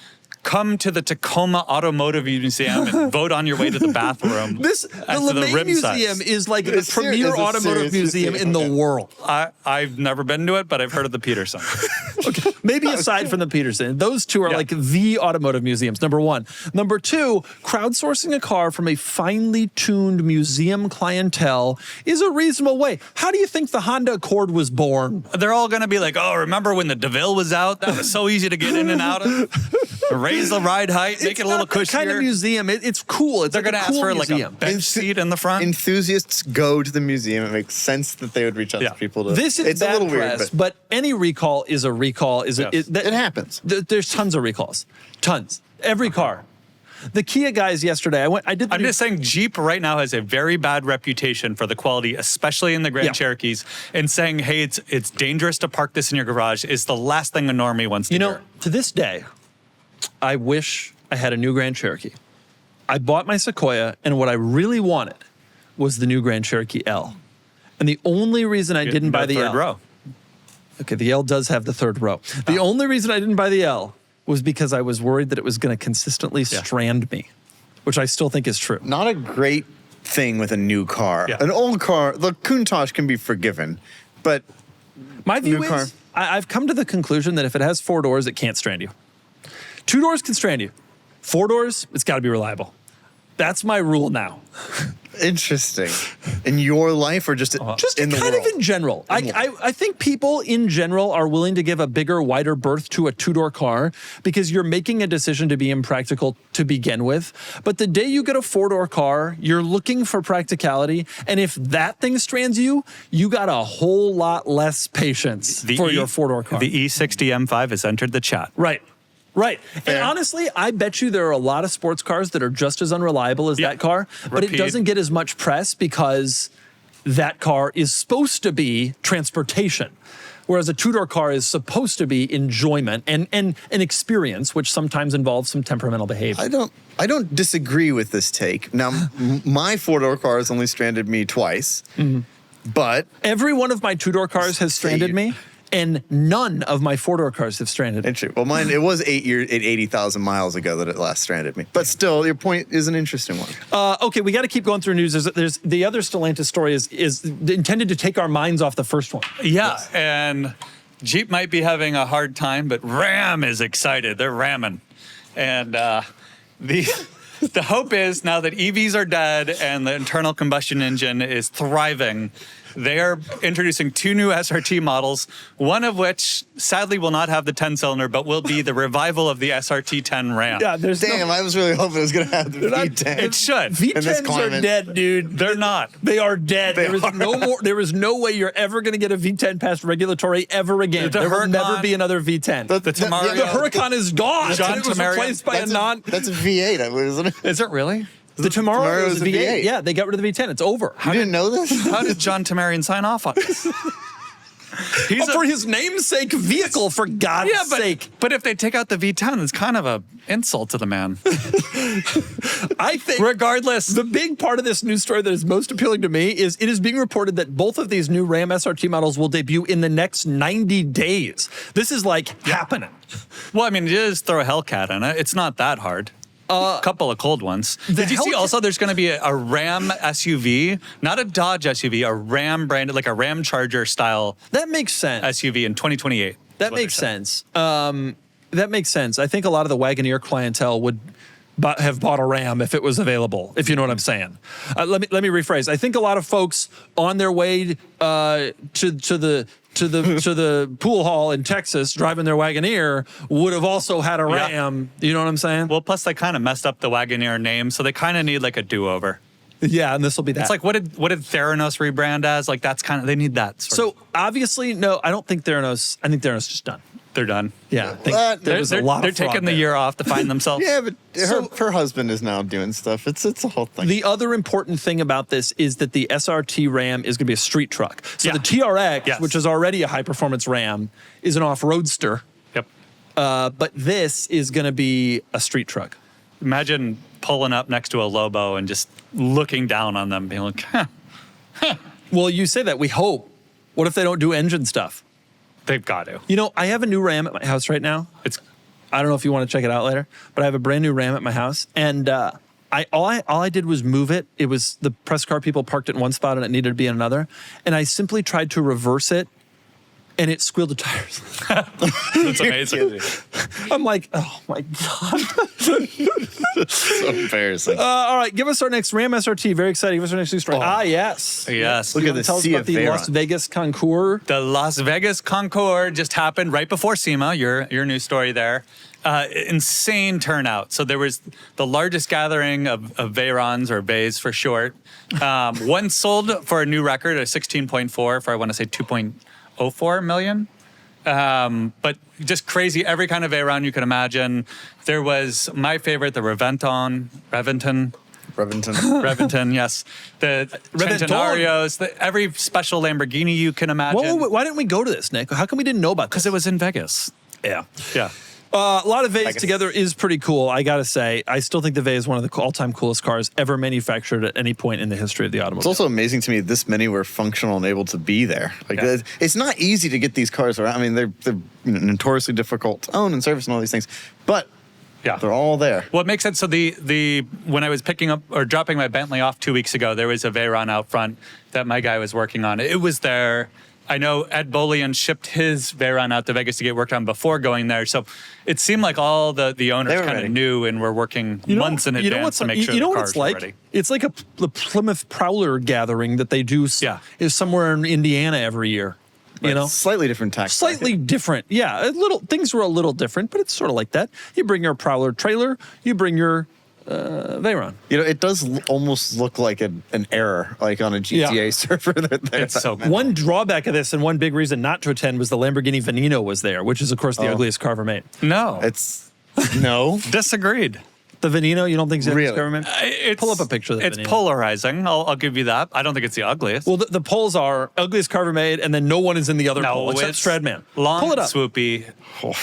Speaker 3: come to the Tacoma Automotive Museum and vote on your way to the bathroom?
Speaker 1: The
Speaker 3: as to
Speaker 1: LeMay
Speaker 3: rim
Speaker 1: Museum
Speaker 3: size?
Speaker 1: is like the
Speaker 2: It's ser-
Speaker 1: premier
Speaker 2: it's a
Speaker 1: automotive
Speaker 2: serious
Speaker 1: museum in the
Speaker 2: museum.
Speaker 1: world.
Speaker 3: I've never been to it, but I've heard of the Peterson.
Speaker 1: Maybe aside from the Peterson, those two are
Speaker 3: Yeah.
Speaker 1: like the automotive museums, number one. Number two, crowdsourcing a car from a finely tuned museum clientele is a reasonable way. How do you think the Honda Accord was born?
Speaker 3: They're all going to be like, oh, remember when the DeVille was out? That was so easy to get in and out of. Raise the ride height, make
Speaker 1: It's
Speaker 3: it a little
Speaker 1: not that
Speaker 3: cushier.
Speaker 1: kind of museum. It's cool. It's
Speaker 3: They're
Speaker 1: like
Speaker 3: going to
Speaker 1: a
Speaker 3: ask
Speaker 1: cool
Speaker 3: for like a
Speaker 1: museum.
Speaker 3: bench seat in the front.
Speaker 2: Enthusiasts go to the museum. It makes sense that they would reach out
Speaker 3: Yeah.
Speaker 2: to people to.
Speaker 1: This is
Speaker 2: it's
Speaker 1: bad
Speaker 2: a little
Speaker 1: press,
Speaker 2: weird,
Speaker 1: but any recall is a recall.
Speaker 3: Yes.
Speaker 2: it happens.
Speaker 1: There's tons of recalls. Tons. Every car. The Kia guys yesterday, I did the
Speaker 3: I'm just saying Jeep right now has a very bad reputation for the quality, especially in the Grand
Speaker 1: Yeah.
Speaker 3: Cherokees, and saying, hey, it's dangerous to park this in your garage is the last thing a normie wants to
Speaker 1: You know,
Speaker 3: hear.
Speaker 1: to this day, I wish I had a new Grand Cherokee. I bought my Sequoia, and what I really wanted was the new Grand Cherokee L. And the only reason I didn't buy the
Speaker 3: third
Speaker 1: L.
Speaker 3: row.
Speaker 1: Okay, the L does have the third row. The only reason I didn't buy the L was because I was worried that it was going to consistently strand me, which I still think is true.
Speaker 2: Not a great thing with a new car.
Speaker 3: Yeah.
Speaker 2: An old car, the Countach can be forgiven, but
Speaker 1: My view
Speaker 2: New
Speaker 1: is,
Speaker 2: car.
Speaker 1: I've come to the conclusion that if it has 4 doors, it can't strand you. 2 doors can strand you. 4 doors, it's got to be reliable. That's my rule now.
Speaker 2: Interesting. In your life or just
Speaker 1: Just
Speaker 2: in the
Speaker 1: kind
Speaker 2: world?
Speaker 1: of in general. I think people in general are willing to give a bigger, wider berth to a two-door car because you're making a decision to be impractical to begin with. But the day you get a four-door car, you're looking for practicality. And if that thing strands you, you got a whole lot less patience for your four-door car.
Speaker 3: The E60 M5 has entered the chat.
Speaker 1: Right. Right.
Speaker 2: Fair.
Speaker 1: And honestly, I bet you there are a lot of sports cars that are just as unreliable as that car, but it
Speaker 3: Repeat.
Speaker 1: doesn't get as much press because that car is supposed to be transportation. Whereas a two-door car is supposed to be enjoyment and an experience, which sometimes involves some temperamental behavior.
Speaker 2: I don't disagree with this take. Now, my four-door car has only stranded me twice, but
Speaker 1: Every one of my two-door cars has stranded me, and none of my four-door cars have stranded me.
Speaker 2: interesting. Well, mine, it was 80,000 miles ago that it last stranded me. But still, your point is an interesting one.
Speaker 1: Okay, we got to keep going through news. There's the other Stellantis story is intended to take our minds off the first one.
Speaker 3: Yeah, and Jeep might be having a hard time, but Ram is excited. They're ramming. And the hope is now that EVs are dead and the internal combustion engine is thriving, they are introducing two new SRT models, one of which sadly will not have the 10-cylinder, but will be the revival of the SRT 10 Ram.
Speaker 1: Yeah, there's
Speaker 2: Damn, I was really hoping it was going to have the V10.
Speaker 3: It should.
Speaker 2: In this
Speaker 1: V10s are
Speaker 2: climate.
Speaker 1: dead, dude.
Speaker 3: They're not.
Speaker 1: They are dead.
Speaker 2: They
Speaker 1: There is
Speaker 2: are.
Speaker 1: no more. There is no way you're ever going to get a V10 past regulatory ever again.
Speaker 3: The
Speaker 1: There will
Speaker 3: Huracan-
Speaker 1: never be another V10.
Speaker 3: The Tamaro-
Speaker 1: the Huracan is gone.
Speaker 3: John
Speaker 1: It was
Speaker 3: Tamaro-
Speaker 1: replaced by a non.
Speaker 2: That's a V8, isn't it?
Speaker 3: Is it really?
Speaker 1: The Tomorrow
Speaker 2: Tamaro
Speaker 1: is
Speaker 2: is a
Speaker 1: V8.
Speaker 2: V8.
Speaker 1: Yeah, they got rid of the V10. It's over.
Speaker 2: You didn't know this?
Speaker 3: How did John Tamarian sign off on this? He's
Speaker 1: For his namesake vehicle, for God's sake.
Speaker 3: But if they take out the V10, it's kind of a insult to the man.
Speaker 1: I think
Speaker 3: Regardless,
Speaker 1: the big part of this news story that is most appealing to me is it is being reported that both of these new Ram SRT models will debut in the next 90 days. This is like happening.
Speaker 3: well, I mean, just throw a Hellcat in it. It's not that hard. A couple of cold ones. Did you see
Speaker 1: Hellcat-
Speaker 3: also there's going to be a Ram SUV, not a Dodge SUV, a Ram branded, like a Ram Charger style
Speaker 1: That makes sense.
Speaker 3: SUV in 2028.
Speaker 1: That makes sense. That makes sense. I think a lot of the Wagoneer clientele would have bought a Ram if it was available, if you know what I'm saying. Let me rephrase. I think a lot of folks on their way to the pool hall in Texas driving their Wagoneer would have also had a
Speaker 3: Yeah.
Speaker 1: Ram. You know what I'm saying?
Speaker 3: Well, plus they kind of messed up the Wagoneer name, so they kind of need like a do-over.
Speaker 1: Yeah, and this will be that.
Speaker 3: It's like what did Theranos rebrand as? Like that's kind of they need that.
Speaker 1: So obviously, no, I don't think Theranos. I think Theranos is just done.
Speaker 3: they're done.
Speaker 1: Yeah, I think
Speaker 2: What?
Speaker 1: there was a lot
Speaker 3: They're
Speaker 1: of fraud
Speaker 3: taking the
Speaker 1: there.
Speaker 3: year off to find themselves.
Speaker 2: Yeah, but
Speaker 1: So-
Speaker 2: her husband is now doing stuff. It's a whole thing.
Speaker 1: The other important thing about this is that the SRT Ram is going to be a street truck. So
Speaker 3: Yeah.
Speaker 1: the TRX,
Speaker 3: Yes.
Speaker 1: which is already a high-performance Ram, is an off-roadster.
Speaker 3: Yep.
Speaker 1: But this is going to be a street truck.
Speaker 3: Imagine pulling up next to a Lobo and just looking down on them, being like, huh,
Speaker 1: Well, you say that. We hope. What if they don't do engine stuff?
Speaker 3: they've got to.
Speaker 1: You know, I have a new Ram at my house right now.
Speaker 3: It's
Speaker 1: I don't know if you want to check it out later, but I have a brand new Ram at my house, and all I did was move it. It was the press car people parked it in one spot, and it needed to be in another, and I simply tried to reverse it, and it squealed the tires.
Speaker 3: it's amazing.
Speaker 1: I'm like, oh my god.
Speaker 2: so embarrassing.
Speaker 1: All right, give us our next Ram SRT. Very exciting. Give us our next news story.
Speaker 3: Yes.
Speaker 1: Yes.
Speaker 2: Look
Speaker 1: You
Speaker 2: at
Speaker 1: wanna
Speaker 2: this
Speaker 1: tell us
Speaker 2: sea
Speaker 1: about
Speaker 2: of
Speaker 1: the Las
Speaker 2: Veyron.
Speaker 1: Vegas Concours.
Speaker 3: The Las Vegas Concours just happened right before SEMA, your news story there. Insane turnout. So there was the largest gathering of Veyrons, or Bays for short. One sold for a new record, a 16.4 for, I want to say, 2.04 million. But just crazy, every kind of Veyron you can imagine. There was my favorite, the Reventon, yes. The
Speaker 1: Reventon.
Speaker 3: Centenarios, every special Lamborghini you can imagine.
Speaker 1: Why didn't we go to this, Nick? How come we didn't know about this?
Speaker 3: Because it was in Vegas.
Speaker 1: Yeah.
Speaker 3: Yeah.
Speaker 1: A lot of Veys together is pretty cool, I gotta say. I still think the Vey is one of the all-time coolest cars ever manufactured at any point in the history of the
Speaker 2: It's
Speaker 1: automobile.
Speaker 2: also amazing to me this many were functional and able to be there. Like
Speaker 3: Yeah.
Speaker 2: it's not easy to get these cars around. I mean, they're notoriously difficult to own and service and all these things, but
Speaker 3: Yeah.
Speaker 2: they're all there.
Speaker 3: Well, it makes sense. So the when I was picking up or dropping my Bentley off 2 weeks ago, there was a Veyron out front that my guy was working on. It was there. I know Ed Bolian shipped his Veyron out to Vegas to get worked on before going there. So it seemed like all the owners kind of knew and were working months in advance to make sure the cars were ready.
Speaker 1: It's like the Plymouth Prowler gathering that they do is somewhere in Indiana every year. You know,
Speaker 2: slightly different tax.
Speaker 1: Slightly different, yeah. Things were a little different, but it's sort of like that. You bring your Prowler trailer, you bring your Veyron.
Speaker 2: You know, it does almost look like an error, like on a GTA server.
Speaker 3: It's so cool.
Speaker 1: One drawback of this and one big reason not to attend was the Lamborghini Veneno was there, which is, of course, the ugliest car ever made.
Speaker 3: No.
Speaker 2: No.
Speaker 3: Disagreed.
Speaker 1: The Veneno, you don't think it's the ugliest car ever made? Pull up a picture of the
Speaker 3: It's
Speaker 1: Veneno.
Speaker 3: Polarizing. I'll give you that. I don't think it's the ugliest.
Speaker 1: Well, the polls are ugliest car ever made, and then no one is in the other poll except Stradman.
Speaker 3: Long,
Speaker 1: Pull it up.
Speaker 3: swoopy.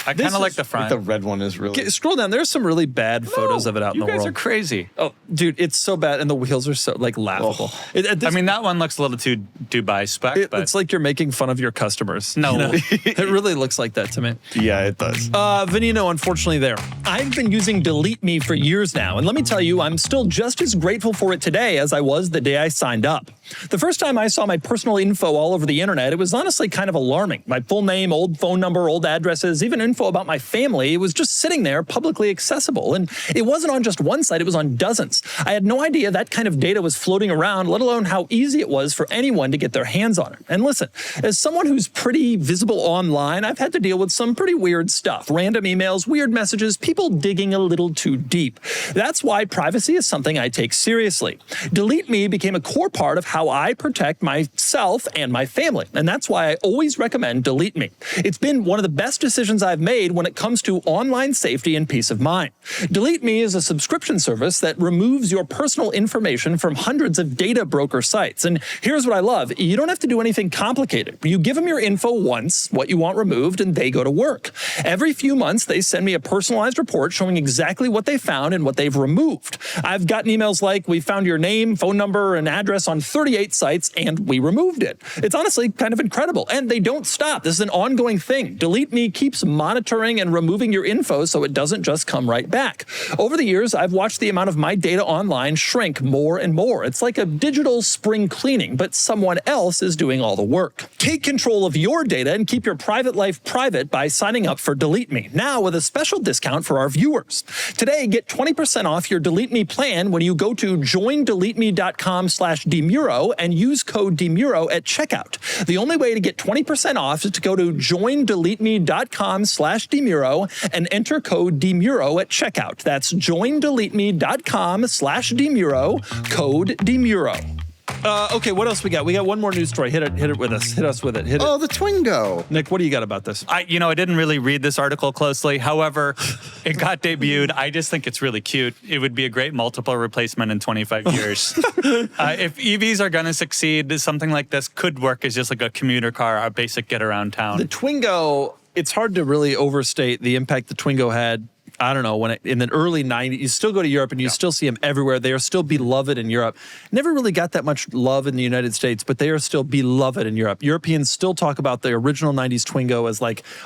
Speaker 3: I kind of like the front.
Speaker 2: The red one is really.
Speaker 1: Scroll down. There's some really bad photos of it out in the world.
Speaker 3: You guys are crazy.
Speaker 1: Oh, dude, it's so bad, and the wheels are so laughable.
Speaker 3: I mean, that one looks a little too Dubai spec. But
Speaker 1: it's like you're making fun of your customers.
Speaker 3: No,
Speaker 1: you know? It really looks like that to me.
Speaker 2: Yeah, it does.
Speaker 1: Veneno, unfortunately, there. I've been using Delete Me for years now, and let me tell you, I'm still just as grateful for it today as I was the day I signed up. The first time I saw my personal info all over the internet, it was honestly kind of alarming. My full name, old phone number, old addresses, even info about my family, it was just sitting there publicly accessible. And it wasn't on just one site, it was on dozens. I had no idea that kind of data was floating around, let alone how easy it was for anyone to get their hands on it. And listen, as someone who's pretty visible online, I've had to deal with some pretty weird stuff. Random emails, weird messages, people digging a little too deep. That's why privacy is something I take seriously. Delete Me became a core part of how I protect myself and my family, and that's why I always recommend Delete Me. It's been one of the best decisions I've made when it comes to online safety and peace of mind. Delete Me is a subscription service that removes your personal information from hundreds of data broker sites. And here's what I love. You don't have to do anything complicated. You give them your info once, what you want removed, and they go to work. Every few months, they send me a personalized report showing exactly what they found and what they've removed. I've gotten emails like, we found your name, phone number, and address on 38 sites, and we removed it. It's honestly kind of incredible. And they don't stop. This is an ongoing thing. Delete Me keeps monitoring and removing your info so it doesn't just come right back. Over the years, I've watched the amount of my data online shrink more and more. It's like a digital spring cleaning, but someone else is doing all the work. Take control of your data and keep your private life private by signing up for Delete Me, now with a special discount for our viewers. Today, get 20% off your Delete Me plan when you go to joindeleteme.com/DeMuro and use code DeMuro at checkout. The only way to get 20% off is to go to joindeleteme.com/DeMuro and enter code DeMuro at checkout. That's joindeleteme.com/DeMuro, code DeMuro. Okay, what else we got? We got one more news story. Hit it with us. Hit us with it.
Speaker 2: Oh, the Twingo.
Speaker 1: Nick, what do you got about this?
Speaker 3: I didn't really read this article closely. However, it got debuted. I just think it's really cute. It would be a great multiple replacement in 25 years. If EVs are going to succeed, something like this could work as just like a commuter car, a basic get around town.
Speaker 1: The Twingo, it's hard to really overstate the impact the Twingo had. I don't know, in the early 90s, you still go to Europe and you still see them everywhere. They are still beloved in Europe. Never really got that much love in the United States, but they are still beloved in Europe. Europeans still talk about the original 90s Twingo as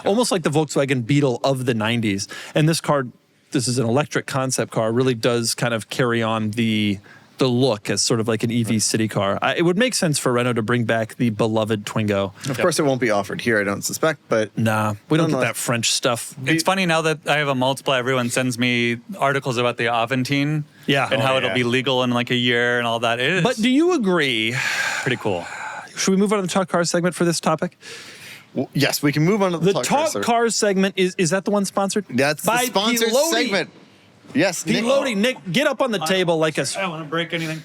Speaker 1: almost like the Volkswagen Beetle of the 90s. And this car, this is an electric concept car, really does kind of carry on the look as sort of like an EV city car. It would make sense for Renault to bring back the beloved Twingo.
Speaker 2: Of course, it won't be offered here, I don't suspect, but...
Speaker 1: Nah, we don't get that French stuff.
Speaker 3: It's funny now that I have a Multipla, everyone sends me articles about the Aventine and how it'll be legal in like a year and all that. It is
Speaker 1: But do you agree?
Speaker 3: pretty cool.
Speaker 1: Should we move on to the Talk Cars segment for this topic?
Speaker 2: Well, yes, we can move on to the
Speaker 1: Talk Cars segment. Is that the one sponsored?
Speaker 2: That's the sponsored segment. Yes,
Speaker 1: Nick, get up on the table like a...
Speaker 3: I don't want to break anything.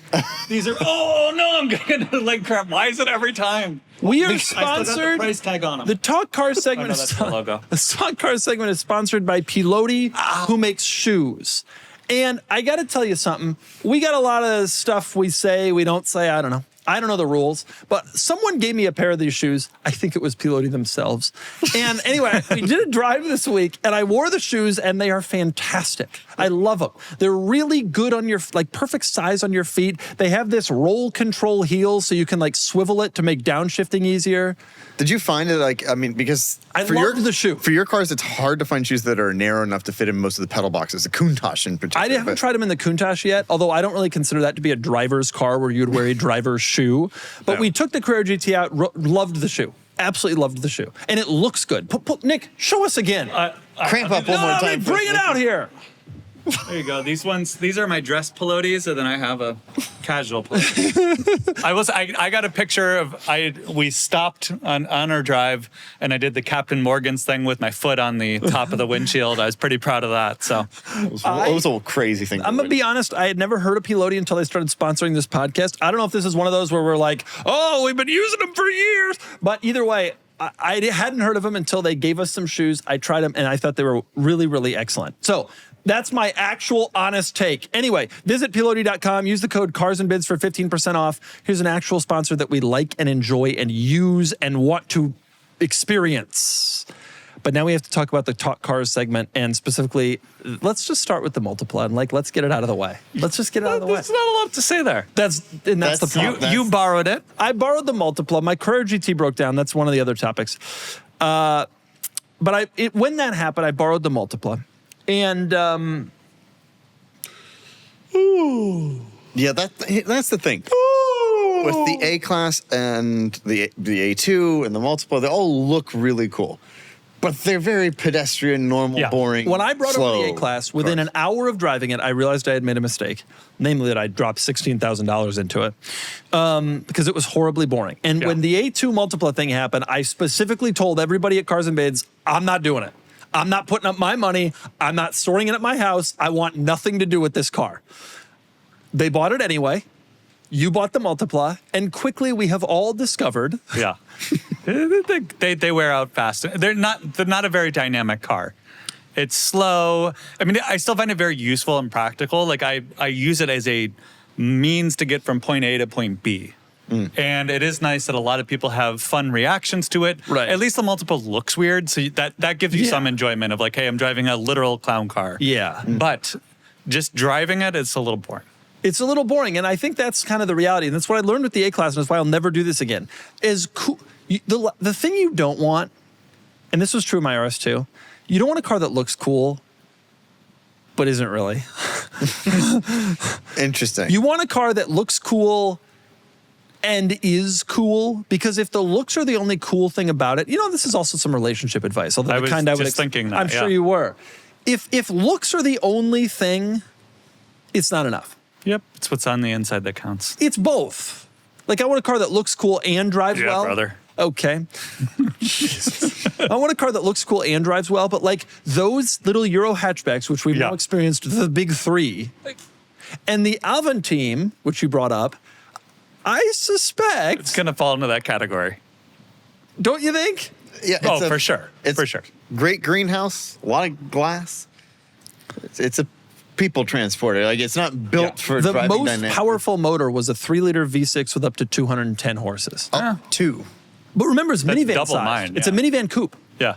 Speaker 3: These are, oh no, I'm going to leg crap. Why is it every time?
Speaker 1: We are
Speaker 3: I still got
Speaker 1: sponsored.
Speaker 3: the price tag on them.
Speaker 1: The Talk Cars segment
Speaker 3: no, that's the logo.
Speaker 1: The Talk Cars segment is sponsored by Piloti, who makes shoes. And I got to tell you something. We got a lot of stuff we say, we don't say. I don't know. I don't know the rules, but someone gave me a pair of these shoes. I think it was Piloti themselves. And anyway, we did a drive this week, and I wore the shoes, and they are fantastic. I love them. They're really good on your, perfect size on your feet. They have this roll control heel, so you can swivel it to make downshifting easier.
Speaker 2: Did you find it because
Speaker 1: I loved the shoe.
Speaker 2: For your cars, it's hard to find shoes that are narrow enough to fit in most of the pedal boxes, the Countach in particular.
Speaker 1: I haven't tried them in the Countach yet, although I don't really consider that to be a driver's car where you'd wear a driver's shoe. But we took the Carrera GT out, loved the shoe. absolutely loved the shoe. And it looks good. Nick, show us again.
Speaker 2: Cramp up one more time.
Speaker 1: Bring it out here.
Speaker 3: There you go. These are my dress pelotes, and then I have a casual pelote. I got a picture of we stopped on our drive, and I did the Captain Morgan's thing with my foot on the top of the windshield. I was pretty proud of that. So
Speaker 2: it was a crazy thing.
Speaker 1: I'm gonna be honest. I had never heard of Pilote until they started sponsoring this podcast. I don't know if this is one of those where we're like, oh, we've been using them for years. But either way, I hadn't heard of them until they gave us some shoes. I tried them, and I thought they were really, really excellent. So that's my actual honest take. Anyway, visit pilote.com. Use the code CarsandBids for 15% off. Here's an actual sponsor that we like and enjoy and use and want to experience. But now we have to talk about the Talk Cars segment, and specifically, let's just start with the Multipla and let's get it out of the way. Let's just get it out of the way.
Speaker 3: There's not a lot to say there.
Speaker 1: That's the problem.
Speaker 3: You borrowed it.
Speaker 1: I borrowed the Multipla. My Carrera GT broke down. That's one of the other topics. But when that happened, I borrowed the Multipla. And
Speaker 2: yeah, that's the thing. With the A-Class and the A2 and the Multipla, they all look really cool. But they're very pedestrian, normal, boring.
Speaker 1: When I brought over the A-Class, within an hour of driving it, I realized I had made a mistake. Namely that I dropped $16,000 into it because it was horribly boring. And when the A2 Multipla thing happened, I specifically told everybody at Cars and Bids, I'm not doing it. I'm not putting up my money. I'm not storing it at my house. I want nothing to do with this car. They bought it anyway. You bought the Multipla, and quickly we have all discovered.
Speaker 3: Yeah, they wear out fast. They're not a very dynamic car. It's slow. I mean, I still find it very useful and practical. Like I use it as a means to get from point A to point B. And it is nice that a lot of people have fun reactions to it.
Speaker 1: Right.
Speaker 3: At least the Multipla looks weird, so that gives you some enjoyment of like, hey, I'm driving a literal clown car.
Speaker 1: Yeah.
Speaker 3: But just driving it's a little boring.
Speaker 1: It's a little boring, and I think that's kind of the reality. And that's what I learned with the A-Class, and that's why I'll never do this again. Is cool. The thing you don't want, and this was true of my RS2, you don't want a car that looks cool, but isn't really.
Speaker 2: Interesting.
Speaker 1: You want a car that looks cool and is cool, because if the looks are the only cool thing about it, this is also some relationship advice. Although
Speaker 3: I was just thinking that.
Speaker 1: I'm sure you were. If looks are the only thing, it's not enough.
Speaker 3: Yep, it's what's on the inside that counts.
Speaker 1: It's both. Like, I want a car that looks cool and drives well.
Speaker 3: Yeah, brother.
Speaker 1: Okay. I want a car that looks cool and drives well, but like those little Euro hatchbacks, which we've now experienced, the big three, and the Aventime, which you brought up, I suspect
Speaker 3: it's going to fall into that category.
Speaker 1: Don't you think?
Speaker 2: Yeah.
Speaker 3: For sure. For sure.
Speaker 2: Great greenhouse, a lot of glass. It's a people transporter. Like, it's not built for
Speaker 1: the
Speaker 2: driving
Speaker 1: most
Speaker 2: dynamic.
Speaker 1: powerful motor was a 3-liter V6 with up to 210 horses.
Speaker 2: Two.
Speaker 1: But remember, it's minivan
Speaker 3: double
Speaker 1: size.
Speaker 3: mine,
Speaker 1: It's a minivan coupe.
Speaker 3: Yeah.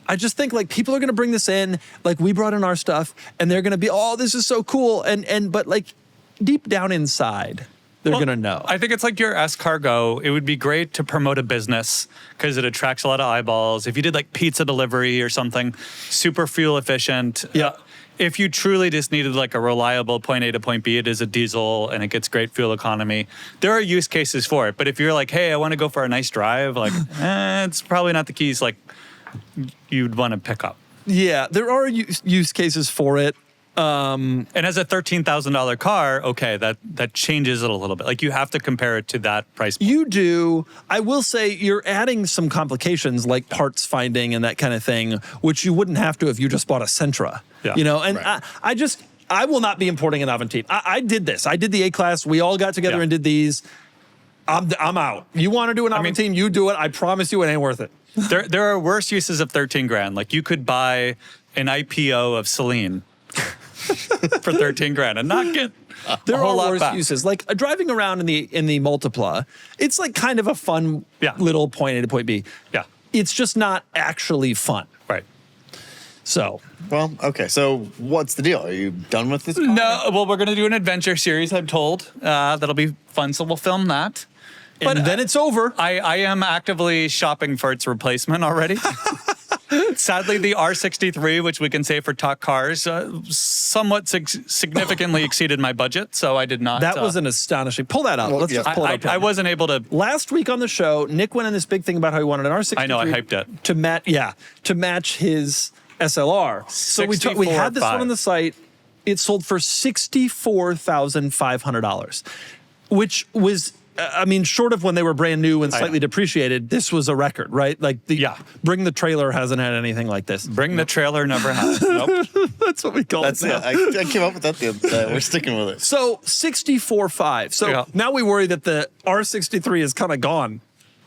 Speaker 1: I just think like people are going to bring this in, like we brought in our stuff, and they're going to be, oh, this is so cool, but like deep down inside, they're going to know.
Speaker 3: I think it's like your S-Cargo. It would be great to promote a business because it attracts a lot of eyeballs. If you did like pizza delivery or something, super fuel efficient.
Speaker 1: Yeah.
Speaker 3: If you truly just needed like a reliable point A to point B, it is a diesel and it gets great fuel economy. There are use cases for it. But if you're like, hey, I want to go for a nice drive, like, it's probably not the keys like you'd want to pick up.
Speaker 1: Yeah, there are use cases for it.
Speaker 3: And as a $13,000 car, okay, that changes it a little bit. Like you have to compare it to that price point.
Speaker 1: You do. I will say you're adding some complications like parts finding and that kind of thing, which you wouldn't have to if you just bought a Sentra.
Speaker 3: Yeah.
Speaker 1: And right. I will not be importing an Aventime. I did this. I did the A-Class. We all got together and did these. I'm out. You want to do an Aventime, you do it. I promise you it ain't worth it.
Speaker 3: There are worse uses of $13,000. Like you could buy an IPO of Saleen for $13,000 and not get
Speaker 1: there
Speaker 3: a whole
Speaker 1: are
Speaker 3: lot
Speaker 1: worse
Speaker 3: back.
Speaker 1: uses. Like driving around in the Multipla, it's like kind of a fun little point A to point B.
Speaker 3: Yeah.
Speaker 1: It's just not actually fun.
Speaker 3: Right.
Speaker 1: So.
Speaker 2: Well, okay. So what's the deal? Are you done with this car?
Speaker 3: No. Well, we're going to do an adventure series, I'm told. That'll be fun, so we'll film that.
Speaker 1: But then it's over.
Speaker 3: I am actively shopping for its replacement already. Sadly, the R63, which we can say for talk cars, somewhat significantly exceeded my budget, so I did not.
Speaker 1: That was an astonishing. Pull that up.
Speaker 2: Well,
Speaker 1: Let's
Speaker 2: yeah.
Speaker 1: just pull it up.
Speaker 3: I wasn't able to.
Speaker 1: Last week on the show, Nick went in this big thing about how he wanted an R63.
Speaker 3: I know, I hyped it.
Speaker 1: To match his SLR. So we had this one on the site. It sold for $64,500, which was, I mean, short of when they were brand new and slightly depreciated, this was a record, right? Like, Bring the Trailer hasn't had anything like this.
Speaker 3: Bring the Trailer never had. Nope.
Speaker 1: That's what we call it.
Speaker 2: Yeah, I came up with that the other day. We're sticking with it.
Speaker 1: So 64.5. So now we worry that the R63 is kind of gone.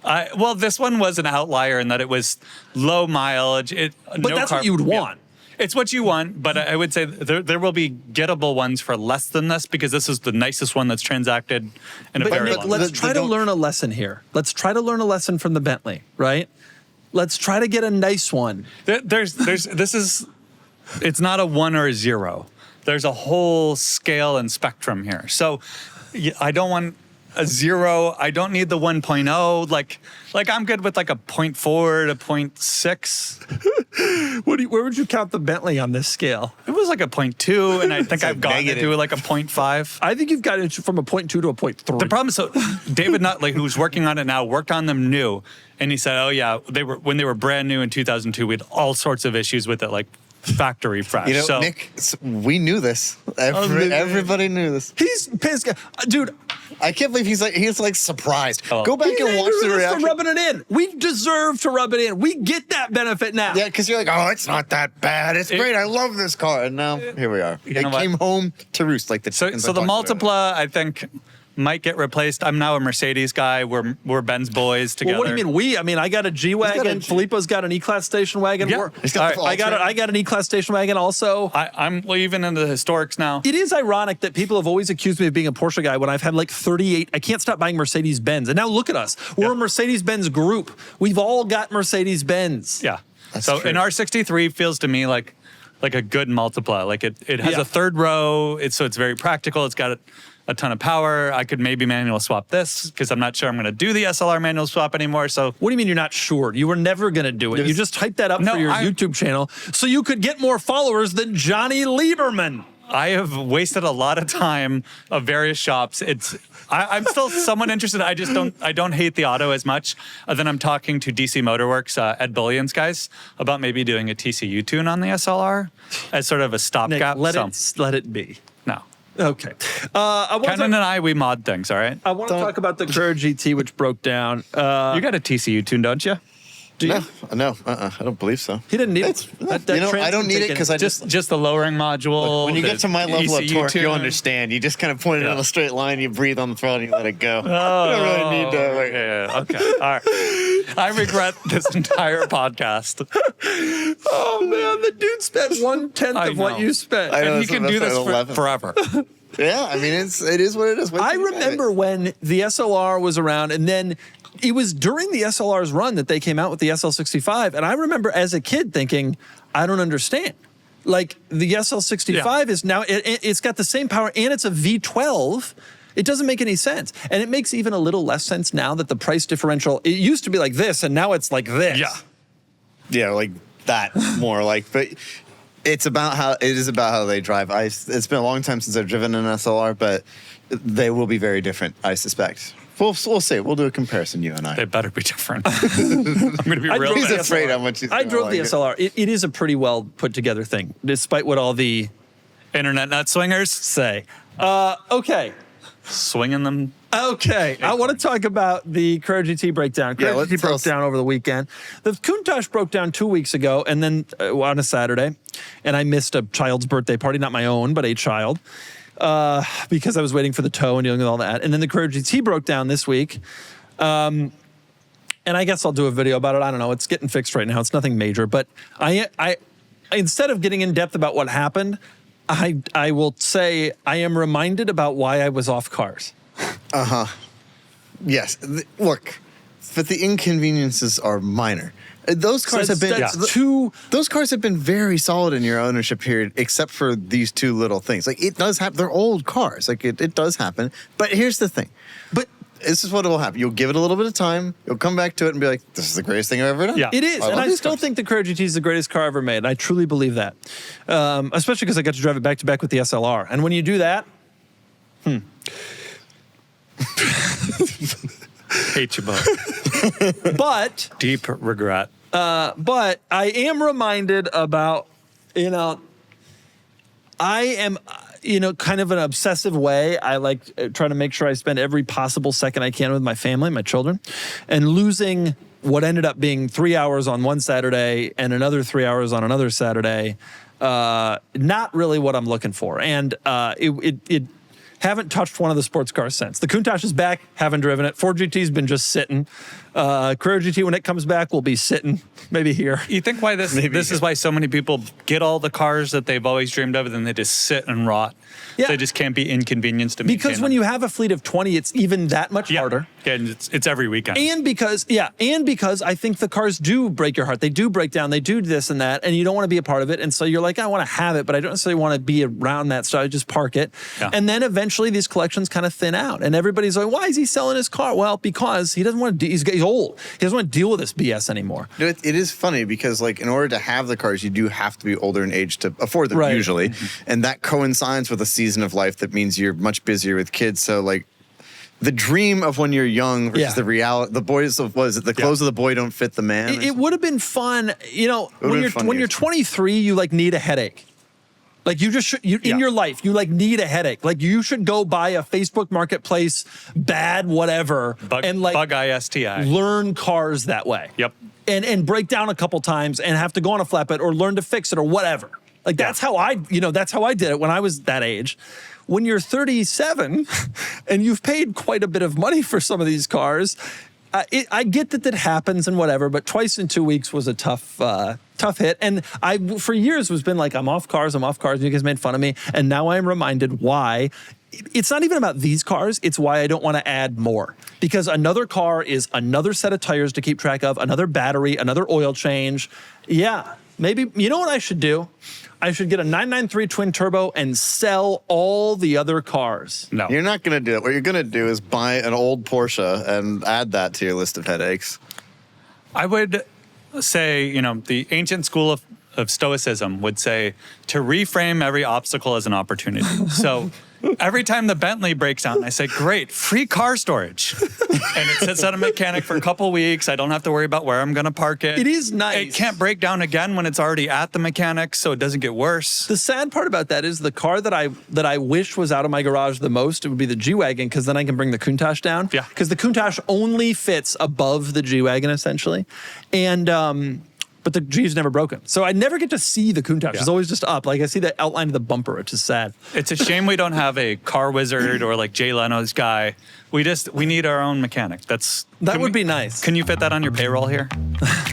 Speaker 3: Well, this one was an outlier in that it was low mileage.
Speaker 1: But that's what you would want.
Speaker 3: It's what you want, but I would say there will be gettable ones for less than this because this is the nicest one that's transacted in a very long time.
Speaker 1: Let's try to learn a lesson here. Let's try to learn a lesson from the Bentley, right? Let's try to get a nice one.
Speaker 3: It's not a 1 or a 0. There's a whole scale and spectrum here. So I don't want a 0. I don't need the 1.0. Like I'm good with like a 0.4 to 0.6.
Speaker 1: Where would you count the Bentley on this scale?
Speaker 3: It was like a 0.2, and I think I've gotten it to like a 0.5.
Speaker 1: I think you've got it from a 0.2 to a 0.3.
Speaker 3: The problem is, so David Nutley, who's working on it now, worked on them new, and he said, "Oh yeah, when they were brand new in 2002, we had all sorts of issues with it, like factory fresh."
Speaker 2: You know,
Speaker 3: so,
Speaker 2: Nick, we knew this. Everybody knew this.
Speaker 1: He's pissed, dude.
Speaker 2: I can't believe he's like surprised.
Speaker 3: Oh.
Speaker 2: Go back and watch the reaction.
Speaker 1: For rubbing it in. We deserve to rub it in. We get that benefit now.
Speaker 2: Yeah, because you're like, oh, it's not that bad. It's great. I love this car. And now here we are. It came home to roost like the chickens.
Speaker 3: So the Multipla, I think, might get replaced. I'm now a Mercedes guy. We're Ben's boys together.
Speaker 1: Well, what do you mean? I mean, I got a G-Wagon. Filippo's got an E-Class station wagon.
Speaker 3: Yeah.
Speaker 1: I got an E-Class station wagon also.
Speaker 3: I'm even into the historics now.
Speaker 1: It is ironic that people have always accused me of being a Porsche guy when I've had like 38. I can't stop buying Mercedes-Benz. And now look at us. We're a Mercedes-Benz group. We've all got Mercedes-Benz.
Speaker 3: Yeah.
Speaker 2: That's
Speaker 3: so
Speaker 2: true.
Speaker 3: an R63 feels to me like a good Multipla. Like it has a third row. So it's very practical. It's got a ton of power. I could maybe manual swap this because I'm not sure I'm going to do the SLR manual swap anymore. So
Speaker 1: what do you mean you're not sure? You were never going to do it. You just typed that up for your YouTube channel so you could get more followers than Johnny Lieberman.
Speaker 3: I have wasted a lot of time of various shops. I'm still somewhat interested. I don't hate the auto as much. Then I'm talking to DC Motorworks, Ed Bullion's guys, about maybe doing a TCU tune on the SLR as sort of a stopgap.
Speaker 1: Let it be.
Speaker 3: No.
Speaker 1: Okay.
Speaker 3: Kennan and I, we mod things, all right?
Speaker 1: I want to talk about the Carrera GT, which broke down.
Speaker 3: You got a TCU tune, don't you?
Speaker 2: No, I don't believe so.
Speaker 1: He didn't need it.
Speaker 2: I don't need it because I
Speaker 3: just the lowering module.
Speaker 2: When you get to my level of torque,
Speaker 3: tune.
Speaker 2: you'll understand. You just kind of point it in a straight line, you breathe on the throttle, and you let it go. You don't really need to.
Speaker 3: Okay. All right. I regret this entire podcast.
Speaker 1: Oh man, the dude spent 1/10 of what you spent,
Speaker 3: and he can do this forever.
Speaker 2: Yeah, I mean, it is what it is.
Speaker 1: I remember when the SLR was around, and then it was during the SLR's run that they came out with the SL65, and I remember as a kid thinking, I don't understand. Like the SL65 is now it's got the same power and it's a V12. It doesn't make any sense, and it makes even a little less sense now that the price differential. It used to be like this, and now it's like this.
Speaker 2: Yeah, like that more like, but. It is about how they drive. It's been a long time since I've driven an SLR, but they will be very different, I suspect. We'll see. We'll do a comparison, you and I.
Speaker 3: They better be different. I'm going to be real.
Speaker 2: He's afraid how much
Speaker 1: I drove the SLR. It is a pretty well put together thing, despite what all the
Speaker 3: internet nut swingers
Speaker 1: say. Okay.
Speaker 3: Swinging them.
Speaker 1: Okay, I want to talk about the Carrera GT breakdown. Carrera GT broke down over the weekend. The Countach broke down 2 weeks ago, and then on a Saturday, and I missed a child's birthday party, not my own, but a child, because I was waiting for the tow and dealing with all that. And then the Carrera GT broke down this week, and I guess I'll do a video about it. I don't know. It's getting fixed right now. It's nothing major, but I instead of getting in depth about what happened, I will say I am reminded about why I was off cars.
Speaker 2: Yes. Look, but the inconveniences are minor. Those cars have been Those cars have been very solid in your ownership period, except for these two little things. Like it does happen. They're old cars. Like it does happen. But here's the thing.
Speaker 1: But
Speaker 2: this is what will happen. You'll give it a little bit of time. You'll come back to it and be like, this is the greatest thing I've ever done.
Speaker 3: Yeah.
Speaker 1: It is, and
Speaker 2: love
Speaker 1: I
Speaker 2: these
Speaker 1: still
Speaker 2: cars.
Speaker 1: think the Carrera GT is the greatest car ever made. I truly believe that, especially because I got to drive it back to back with the SLR. And when you do that,
Speaker 3: Hate you both.
Speaker 1: but
Speaker 3: Deep regret.
Speaker 1: I am reminded about, I am, kind of an obsessive way. I like trying to make sure I spend every possible second I can with my family, my children, and losing what ended up being 3 hours on one Saturday and another 3 hours on another Saturday. Not really what I'm looking for. And it haven't touched one of the sports cars since. The Countach is back, haven't driven it. Ford GT's been just sitting. Carrera GT, when it comes back, will be sitting, maybe here.
Speaker 3: You think why this is why so many people get all the cars that they've always dreamed of, and then they just sit and rot.
Speaker 1: Yeah.
Speaker 3: They just can't be inconvenienced to maintain
Speaker 1: Because when
Speaker 3: them.
Speaker 1: you have a fleet of 20, it's even that much harder.
Speaker 3: Yeah, and it's every weekend.
Speaker 1: And because I think the cars do break your heart. They do break down. They do this and that, and you don't want to be a part of it. And so you're like, I want to have it, but I don't necessarily want to be around that. So I just park it.
Speaker 3: Yeah.
Speaker 1: And then eventually these collections kind of thin out, and everybody's like, why is he selling his car? Well, because he doesn't want to. He's old. He doesn't want to deal with this BS anymore.
Speaker 2: It is funny because, like, in order to have the cars, you do have to be older in age to afford them,
Speaker 1: Right.
Speaker 2: usually. And that coincides with a season of life that means you're much busier with kids. So, like, the dream of when you're young versus the reality, the boys of, what is it? The clothes of the boy don't fit the man.
Speaker 1: It would have been fun,
Speaker 2: been fun
Speaker 1: when you're
Speaker 2: years.
Speaker 1: 23, you like need a headache. Like you just should, in your life, you like need a headache. Like you should go buy a Facebook Marketplace, bad whatever, and like
Speaker 3: Bug ISTI.
Speaker 1: learn cars that way.
Speaker 3: Yep.
Speaker 1: And break down a couple times and have to go on a flatbed or learn to fix it or whatever. Like that's how I did it when I was that age. When you're 37 and you've paid quite a bit of money for some of these cars, I get that happens and whatever, but twice in 2 weeks was a tough hit. And I, for years, was been like, I'm off cars. You guys made fun of me. And now I'm reminded why. It's not even about these cars. It's why I don't want to add more. Because another car is another set of tires to keep track of, another battery, another oil change. Yeah, maybe, you know what I should do? I should get a 993 twin turbo and sell all the other cars.
Speaker 3: No.
Speaker 2: You're not going to do it. What you're going to do is buy an old Porsche and add that to your list of headaches.
Speaker 3: I would say, the ancient school of Stoicism would say to reframe every obstacle as an opportunity. So every time the Bentley breaks down, I say, great, free car storage. And it sits at a mechanic for a couple weeks. I don't have to worry about where I'm going to park it.
Speaker 1: It is nice.
Speaker 3: It can't break down again when it's already at the mechanic, so it doesn't get worse.
Speaker 1: The sad part about that is the car that I wish was out of my garage the most, it would be the G-Wagon, because then I can bring the Countach down.
Speaker 3: Yeah.
Speaker 1: Because the Countach only fits above the G-Wagon, essentially. And but the G's never broken. So I never get to see the Countach.
Speaker 3: Yeah.
Speaker 1: It's always just up. Like I see the outline of the bumper, which is sad.
Speaker 3: It's a shame we don't have a car wizard or like Jay Leno's guy. We need our own mechanic.
Speaker 1: That would be nice.
Speaker 3: Can you fit that on your payroll here?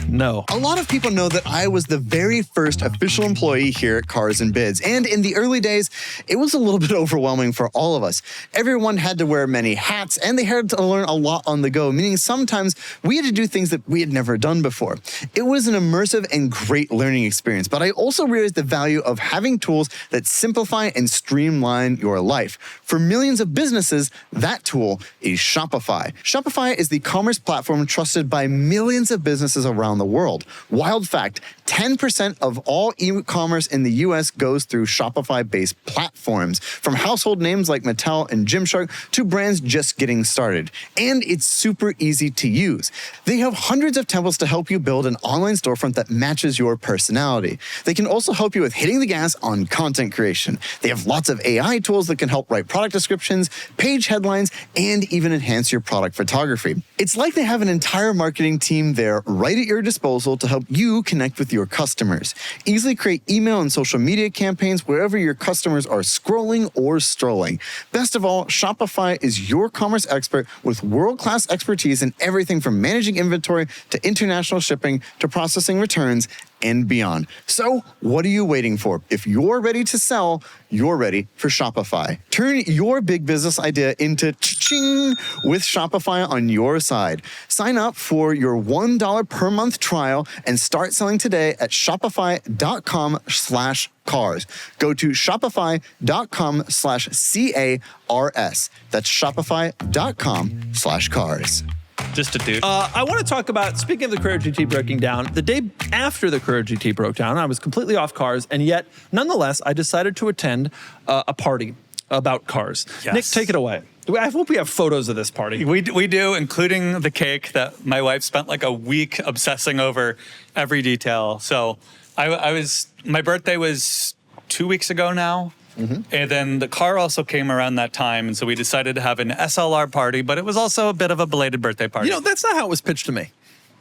Speaker 1: No.
Speaker 2: A lot of people know that I was the very first official employee here at Cars and Bids. And in the early days, it was a little bit overwhelming for all of us. Everyone had to wear many hats and they had to learn a lot on the go, meaning sometimes we had to do things that we had never done before. It was an immersive and great learning experience, but I also realized the value of having tools that simplify and streamline your life. For millions of businesses, that tool is Shopify. Shopify is the commerce platform trusted by millions of businesses around the world. Wild fact, 10% of all e-commerce in the US goes through Shopify-based platforms, from household names like Mattel and Gymshark to brands just getting started. And it's super easy to use. They have hundreds of templates to help you build an online storefront that matches your personality. They can also help you with hitting the gas on content creation. They have lots of AI tools that can help write product descriptions, page headlines, and even enhance your product photography. It's like they have an entire marketing team there right at your disposal to help you connect with your customers. Easily create email and social media campaigns wherever your customers are scrolling or strolling. Best of all, Shopify is your commerce expert with world-class expertise in everything from managing inventory to international shipping to processing returns and beyond. So what are you waiting for? If you're ready to sell, you're ready for Shopify. Turn your big business idea into cha-ching with Shopify on your side. Sign up for your $1 per month trial and start selling today at shopify.com/cars. Go to shopify.com/CARS. That's shopify.com/cars.
Speaker 3: Just a dude.
Speaker 1: I want to talk about, speaking of the Carrera GT breaking down, the day after the Carrera GT broke down, I was completely off cars, and yet, nonetheless, I decided to attend a party about cars.
Speaker 3: Yes.
Speaker 1: Nick, take it away. I hope we have photos of this party.
Speaker 3: We do, including the cake that my wife spent like a week obsessing over every detail. So my birthday was 2 weeks ago now. Mm-hmm. And then the car also came around that time. And so we decided to have an SLR party, but it was also a bit of a belated birthday party.
Speaker 1: You know, that's not how it was pitched to me.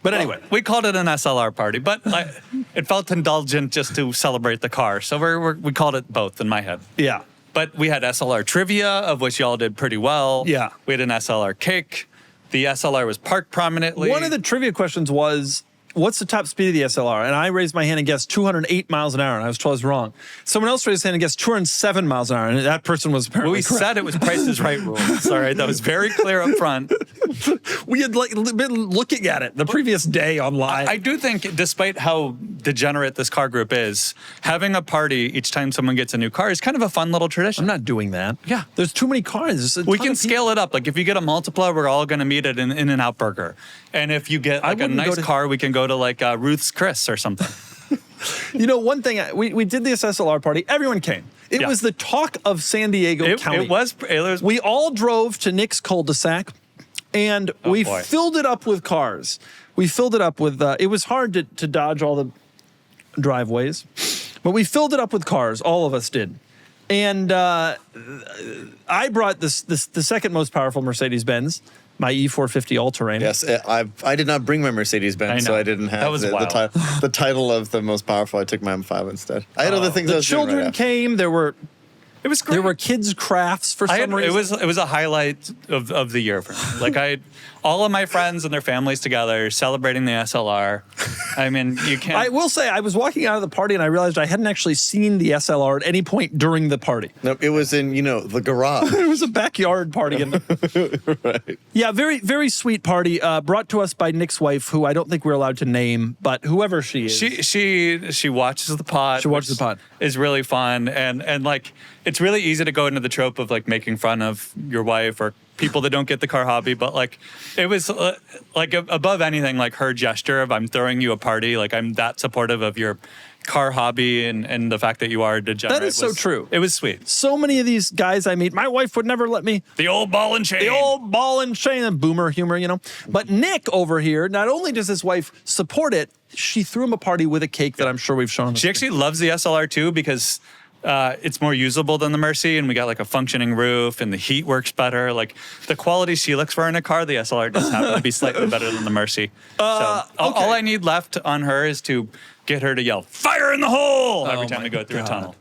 Speaker 1: But anyway.
Speaker 3: We called it an SLR party, but it felt indulgent just to celebrate the car. So we called it both in my head.
Speaker 1: Yeah.
Speaker 3: But we had SLR trivia, of which y'all did pretty well.
Speaker 1: Yeah.
Speaker 3: We had an SLR cake. The SLR was parked prominently.
Speaker 1: One of the trivia questions was, what's the top speed of the SLR? And I raised my hand and guessed 208 miles an hour, and I was told I was wrong. Someone else raised his hand and guessed 207 miles an hour, and that person was apparently
Speaker 3: we
Speaker 1: correct.
Speaker 3: said it was Price is Right rules. All right, that was very clear up front.
Speaker 1: We had been looking at it the previous day online.
Speaker 3: I do think, despite how degenerate this car group is, having a party each time someone gets a new car is kind of a fun little tradition.
Speaker 1: I'm not doing that.
Speaker 3: Yeah.
Speaker 1: There's too many cars.
Speaker 3: We can scale it up. Like if you get a Multipla, we're all going to meet at an In-N-Out Burger. And if you get like a nice car, we can go to like Ruth's Chris or something.
Speaker 1: You know, one thing, we did this SLR party. Everyone came. It was the talk of San Diego County.
Speaker 3: It was.
Speaker 1: We all drove to Nick's cul-de-sac, and we filled it up with cars. We filled it up with, it was hard to dodge all the driveways, but we filled it up with cars. All of us did. And I brought the second most powerful Mercedes-Benz, my E450 all-terrain.
Speaker 2: Yes, I did not bring my Mercedes-Benz, so I didn't have the title of the most powerful. I took my M5 instead. I had other things.
Speaker 1: The children came. It was great. There were kids' crafts for some reason.
Speaker 3: It was a highlight of the year for me. Like all of my friends and their families together celebrating the SLR. I mean, you can't.
Speaker 1: I will say, I was walking out of the party and I realized I hadn't actually seen the SLR at any point during the party.
Speaker 2: No, it was in the garage.
Speaker 1: It was a backyard party. Right. Yeah, very, very sweet party brought to us by Nick's wife, who I don't think we're allowed to name, but whoever she is.
Speaker 3: She watches the pod.
Speaker 1: She watches the pod.
Speaker 3: Is really fun and like it's really easy to go into the trope of like making fun of your wife or people that don't get the car hobby, but like it was like above anything, like her gesture of I'm throwing you a party, like I'm that supportive of your car hobby and the fact that you are degenerate.
Speaker 1: That is so true.
Speaker 3: It was sweet.
Speaker 1: So many of these guys I meet, my wife would never let me.
Speaker 3: The old ball and chain.
Speaker 1: The old ball and chain, boomer humor, you know. But Nick over here, not only does his wife support it, she threw him a party with a cake that I'm sure we've shown.
Speaker 3: She actually loves the SLR too because it's more usable than the Mercy, and we got like a functioning roof, and the heat works better. Like the quality she looks for in a car, the SLR does happen to be slightly better than the Mercy. All I need left on her is to get her to yell "fire in the hole" every time we go through a tunnel.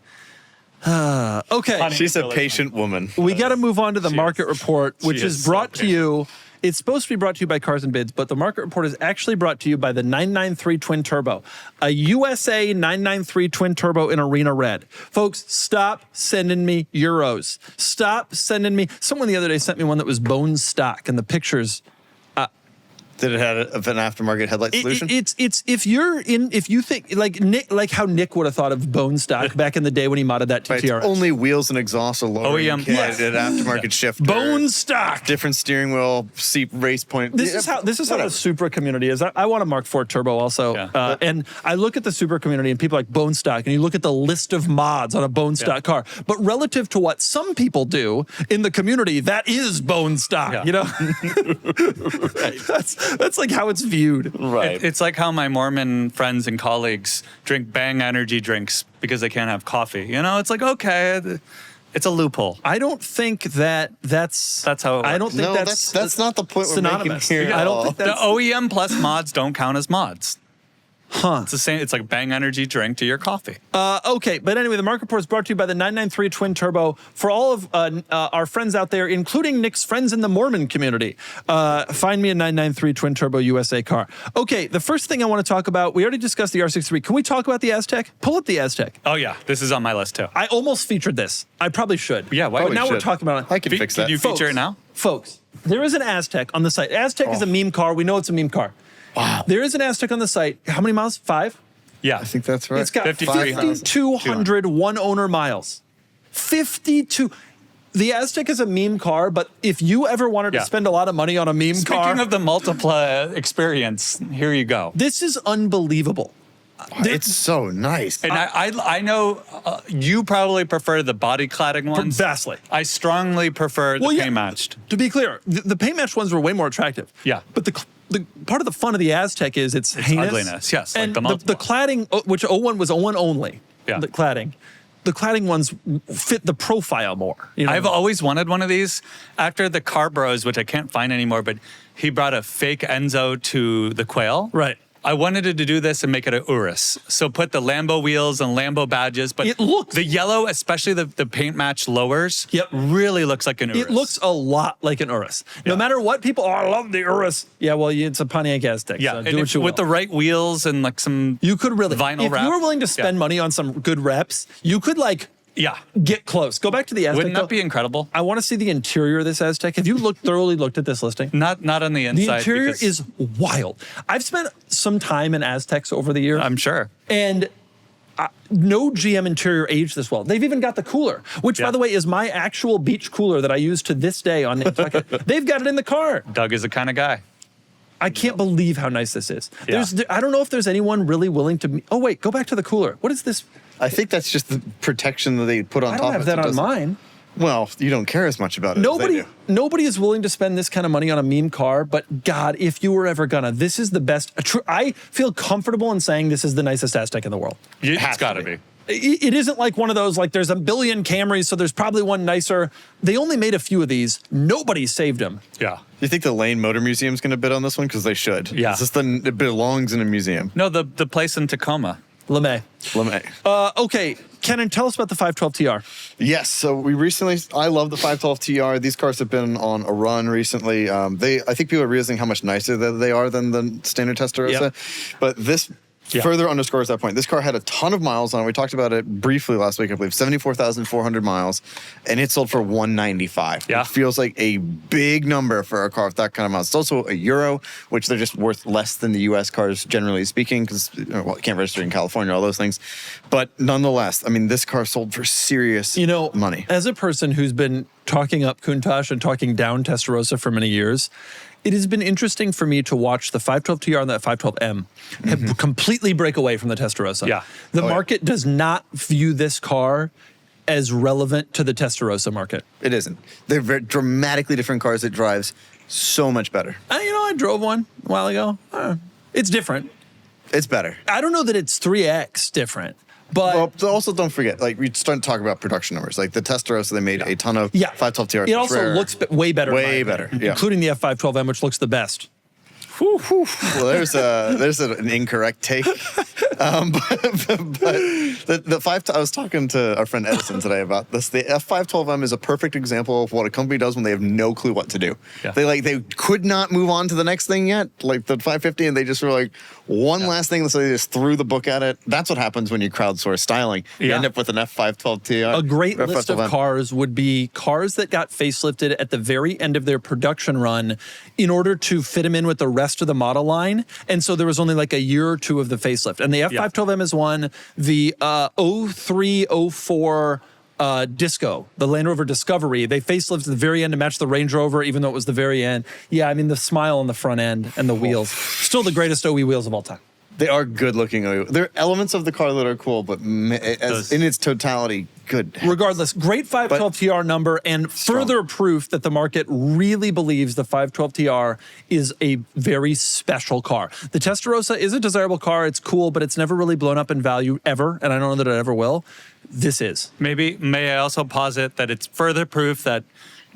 Speaker 1: Okay,
Speaker 2: she's a patient woman.
Speaker 1: We got to move on to the market report, which is brought to you. It's supposed to be brought to you by Cars and Bids, but the market report is actually brought to you by the 993 Twin Turbo, a USA 993 Twin Turbo in Arena Red. Folks, stop sending me euros. Stop sending me. Someone the other day sent me one that was bone stock, and the pictures.
Speaker 2: Did it have an aftermarket headlight solution?
Speaker 1: It's if you think like how Nick would have thought of bone stock back in the day when he modded that TTRS.
Speaker 2: Right, only wheels and exhaust alone.
Speaker 3: OEM
Speaker 2: kit, an aftermarket shifter,
Speaker 1: bone stock,
Speaker 2: different steering wheel, seat race point.
Speaker 1: This is how the Supra community is. I want a Mark IV Turbo also, and I look at the Supra community and people like bone stock, and you look at the list of mods on a bone stock car, but relative to what some people do in the community, that is bone stock. You know, right. That's like how it's viewed.
Speaker 2: Right.
Speaker 3: It's like how my Mormon friends and colleagues drink Bang energy drinks because they can't have coffee. You know, it's like, okay, it's a loophole.
Speaker 1: I don't think that's how it works.
Speaker 3: I
Speaker 1: don't think
Speaker 2: that's not the point
Speaker 1: synonymous.
Speaker 2: we're making here.
Speaker 1: I don't think
Speaker 3: the OEM plus mods don't count as mods. It's the same. It's like Bang Energy drink to your coffee.
Speaker 1: Okay, but anyway, the Market Report is brought to you by the 993 Twin Turbo. For all of our friends out there, including Nick's friends in the Mormon community, find me a 993 Twin Turbo USA car. Okay, the first thing I want to talk about, we already discussed the R63. Can we talk about the Aztek? Pull up the Aztek.
Speaker 3: Oh yeah, this is on my list too.
Speaker 1: I almost featured this. I probably should.
Speaker 3: Yeah, why
Speaker 1: But
Speaker 3: would
Speaker 1: now
Speaker 3: you
Speaker 1: we're
Speaker 2: should?
Speaker 1: talking about it.
Speaker 2: I can fix that.
Speaker 3: Could you feature it now?
Speaker 1: Folks, there is an Aztek on the site. Aztek is a meme car. We know it's a meme car.
Speaker 2: Wow.
Speaker 1: There is an Aztek on the site. How many miles? 5?
Speaker 3: Yeah,
Speaker 2: I think that's right.
Speaker 1: It's got
Speaker 3: 53,000.
Speaker 1: 5,200 one-owner miles. 52. The Aztek is a meme car, but if you ever wanted to
Speaker 3: Yeah.
Speaker 1: spend a lot of money on a meme car,
Speaker 3: Speaking of the Multipla experience, here you go.
Speaker 1: this is unbelievable.
Speaker 2: It's so nice.
Speaker 3: And I know you probably prefer the body cladding ones.
Speaker 1: Vastly.
Speaker 3: I strongly prefer the paint matched.
Speaker 1: To be clear, the paint matched ones were way more attractive.
Speaker 3: Yeah.
Speaker 1: But the part of the fun of the Aztek is its heinous.
Speaker 3: ugliness, yes, like
Speaker 1: And
Speaker 3: the
Speaker 1: the
Speaker 3: Multipla.
Speaker 1: cladding, which 01 was 01 only.
Speaker 3: Yeah.
Speaker 1: The cladding ones fit the profile more. You know?
Speaker 3: I've always wanted one of these. After the Car Bros, which I can't find anymore, but he brought a fake Enzo to the Quail.
Speaker 1: Right.
Speaker 3: I wanted to do this and make it a Urus. So put the Lambo wheels and Lambo badges, but
Speaker 1: It looks-
Speaker 3: the yellow, especially the paint match lowers,
Speaker 1: Yep.
Speaker 3: really looks like an Urus.
Speaker 1: It looks a lot like an Urus. No
Speaker 3: Yeah.
Speaker 1: matter what people, I love the Urus. Yeah, well, it's a Pontiac Aztek.
Speaker 3: yeah,
Speaker 1: so
Speaker 3: and
Speaker 1: do what
Speaker 3: if-
Speaker 1: you
Speaker 3: with
Speaker 1: will.
Speaker 3: the right wheels and like some
Speaker 1: You could really,
Speaker 3: vinyl
Speaker 1: if
Speaker 3: wrap.
Speaker 1: you were willing to spend
Speaker 3: Yeah.
Speaker 1: money on some good reps, you could like
Speaker 3: Yeah.
Speaker 1: get close. Go back to the Aztek.
Speaker 3: Wouldn't
Speaker 1: though.
Speaker 3: that be incredible?
Speaker 1: I want to see the interior of this Aztek. Have you thoroughly looked at this listing?
Speaker 3: Not on the inside.
Speaker 1: The interior
Speaker 3: because
Speaker 1: is wild. I've spent some time in Aztecs over the years,
Speaker 3: I'm sure.
Speaker 1: and no GM interior aged this well. They've even got the cooler, which, by
Speaker 3: Yeah.
Speaker 1: the way, is my actual beach cooler that I use to this day on Nantucket. They've got it in the car.
Speaker 3: Doug is the kind of guy.
Speaker 1: I can't believe how nice this is.
Speaker 3: Yeah.
Speaker 1: I don't know if there's anyone really willing to. Oh wait, go back to the cooler. What is this?
Speaker 2: I think that's just the protection that they put on
Speaker 1: I
Speaker 2: top
Speaker 1: don't
Speaker 2: of
Speaker 1: have
Speaker 2: it.
Speaker 1: that
Speaker 2: It
Speaker 1: on
Speaker 2: doesn't-
Speaker 1: mine.
Speaker 2: Well, you don't care as much about it. as they do.
Speaker 1: Nobody is willing to spend this kind of money on a meme car. But God, if you were ever gonna, this is the best. I feel comfortable in saying this is the nicest Aztek in the world.
Speaker 3: It's
Speaker 2: has to
Speaker 3: got to
Speaker 2: be.
Speaker 3: be.
Speaker 1: It isn't like one of those, like there's a billion Camrys, so there's probably one nicer. They only made a few of these. Nobody saved them.
Speaker 3: Yeah.
Speaker 2: You think the Lane Motor Museum's going to bid on this one? Because they should.
Speaker 3: Yeah.
Speaker 2: It's just it belongs in a museum.
Speaker 3: No, the place in Tacoma.
Speaker 1: LeMay.
Speaker 2: LeMay.
Speaker 1: Okay, Kennan, tell us about the 512 TR.
Speaker 2: Yes, so I love the 512 TR. These cars have been on a run recently. I think people are realizing how much nicer that they are than the standard Testarossa.
Speaker 1: Yep.
Speaker 2: But this further underscores that point. This car had a ton of miles on it. We talked about it briefly last week, I believe, 74,400 miles, and it sold for 195.
Speaker 3: Yeah.
Speaker 2: It feels like a big number for a car with that kind of miles. It's also a Euro, which they're just worth less than the US cars, generally speaking, because it can't register in California, all those things. But nonetheless, I mean, this car sold for serious money.
Speaker 1: As a person who's been talking up Countach and talking down Testarossa for many years, it has been interesting for me to watch the 512 TR and that 512M have completely break away from the Testarossa.
Speaker 3: Yeah.
Speaker 1: The market does not view this car as relevant to the Testarossa market.
Speaker 2: It isn't. They're very dramatically different cars. It drives so much better.
Speaker 1: I drove one a while ago. It's different.
Speaker 2: It's better.
Speaker 1: I don't know that it's 3X different, but
Speaker 2: Well, so also don't forget, like we started to talk about production numbers. Like the Testarossa, they made a ton of 512 TRs.
Speaker 1: It also looks way better. in my
Speaker 2: Way
Speaker 1: opinion,
Speaker 2: better, yeah.
Speaker 1: including the F512M, which looks the best.
Speaker 2: Well, there's an incorrect take. But the I was talking to our friend Edison today about this. The F512M is a perfect example of what a company does when they have no clue what to do.
Speaker 3: Yeah.
Speaker 2: They could not move on to the next thing yet, like the 550, and they just were like one last thing, so they just threw the book at it. That's what happens when you crowdsource styling. You
Speaker 3: Yeah.
Speaker 2: end up with an F512 TR.
Speaker 1: A great list of
Speaker 2: F512M.
Speaker 1: cars would be cars that got facelifted at the very end of their production run in order to fit them in with the rest of the model line. And so there was only like a year or two of the facelift. And the F512M is one. The 03, 04 Disco, the Land Rover Discovery, they facelifted at the very end to match the Range Rover, even though it was the very end. Yeah, I mean, the smile on the front end and the wheels. Still the greatest OE wheels of all time.
Speaker 2: They are good looking. There are elements of the car that are cool, but in its totality, good.
Speaker 1: Regardless, great 512 TR number and
Speaker 2: Strong.
Speaker 1: further proof that the market really believes the 512 TR is a very special car. The Testarossa is a desirable car. It's cool, but it's never really blown up in value ever, and I don't know that it ever will. This is.
Speaker 3: May I also posit that it's further proof that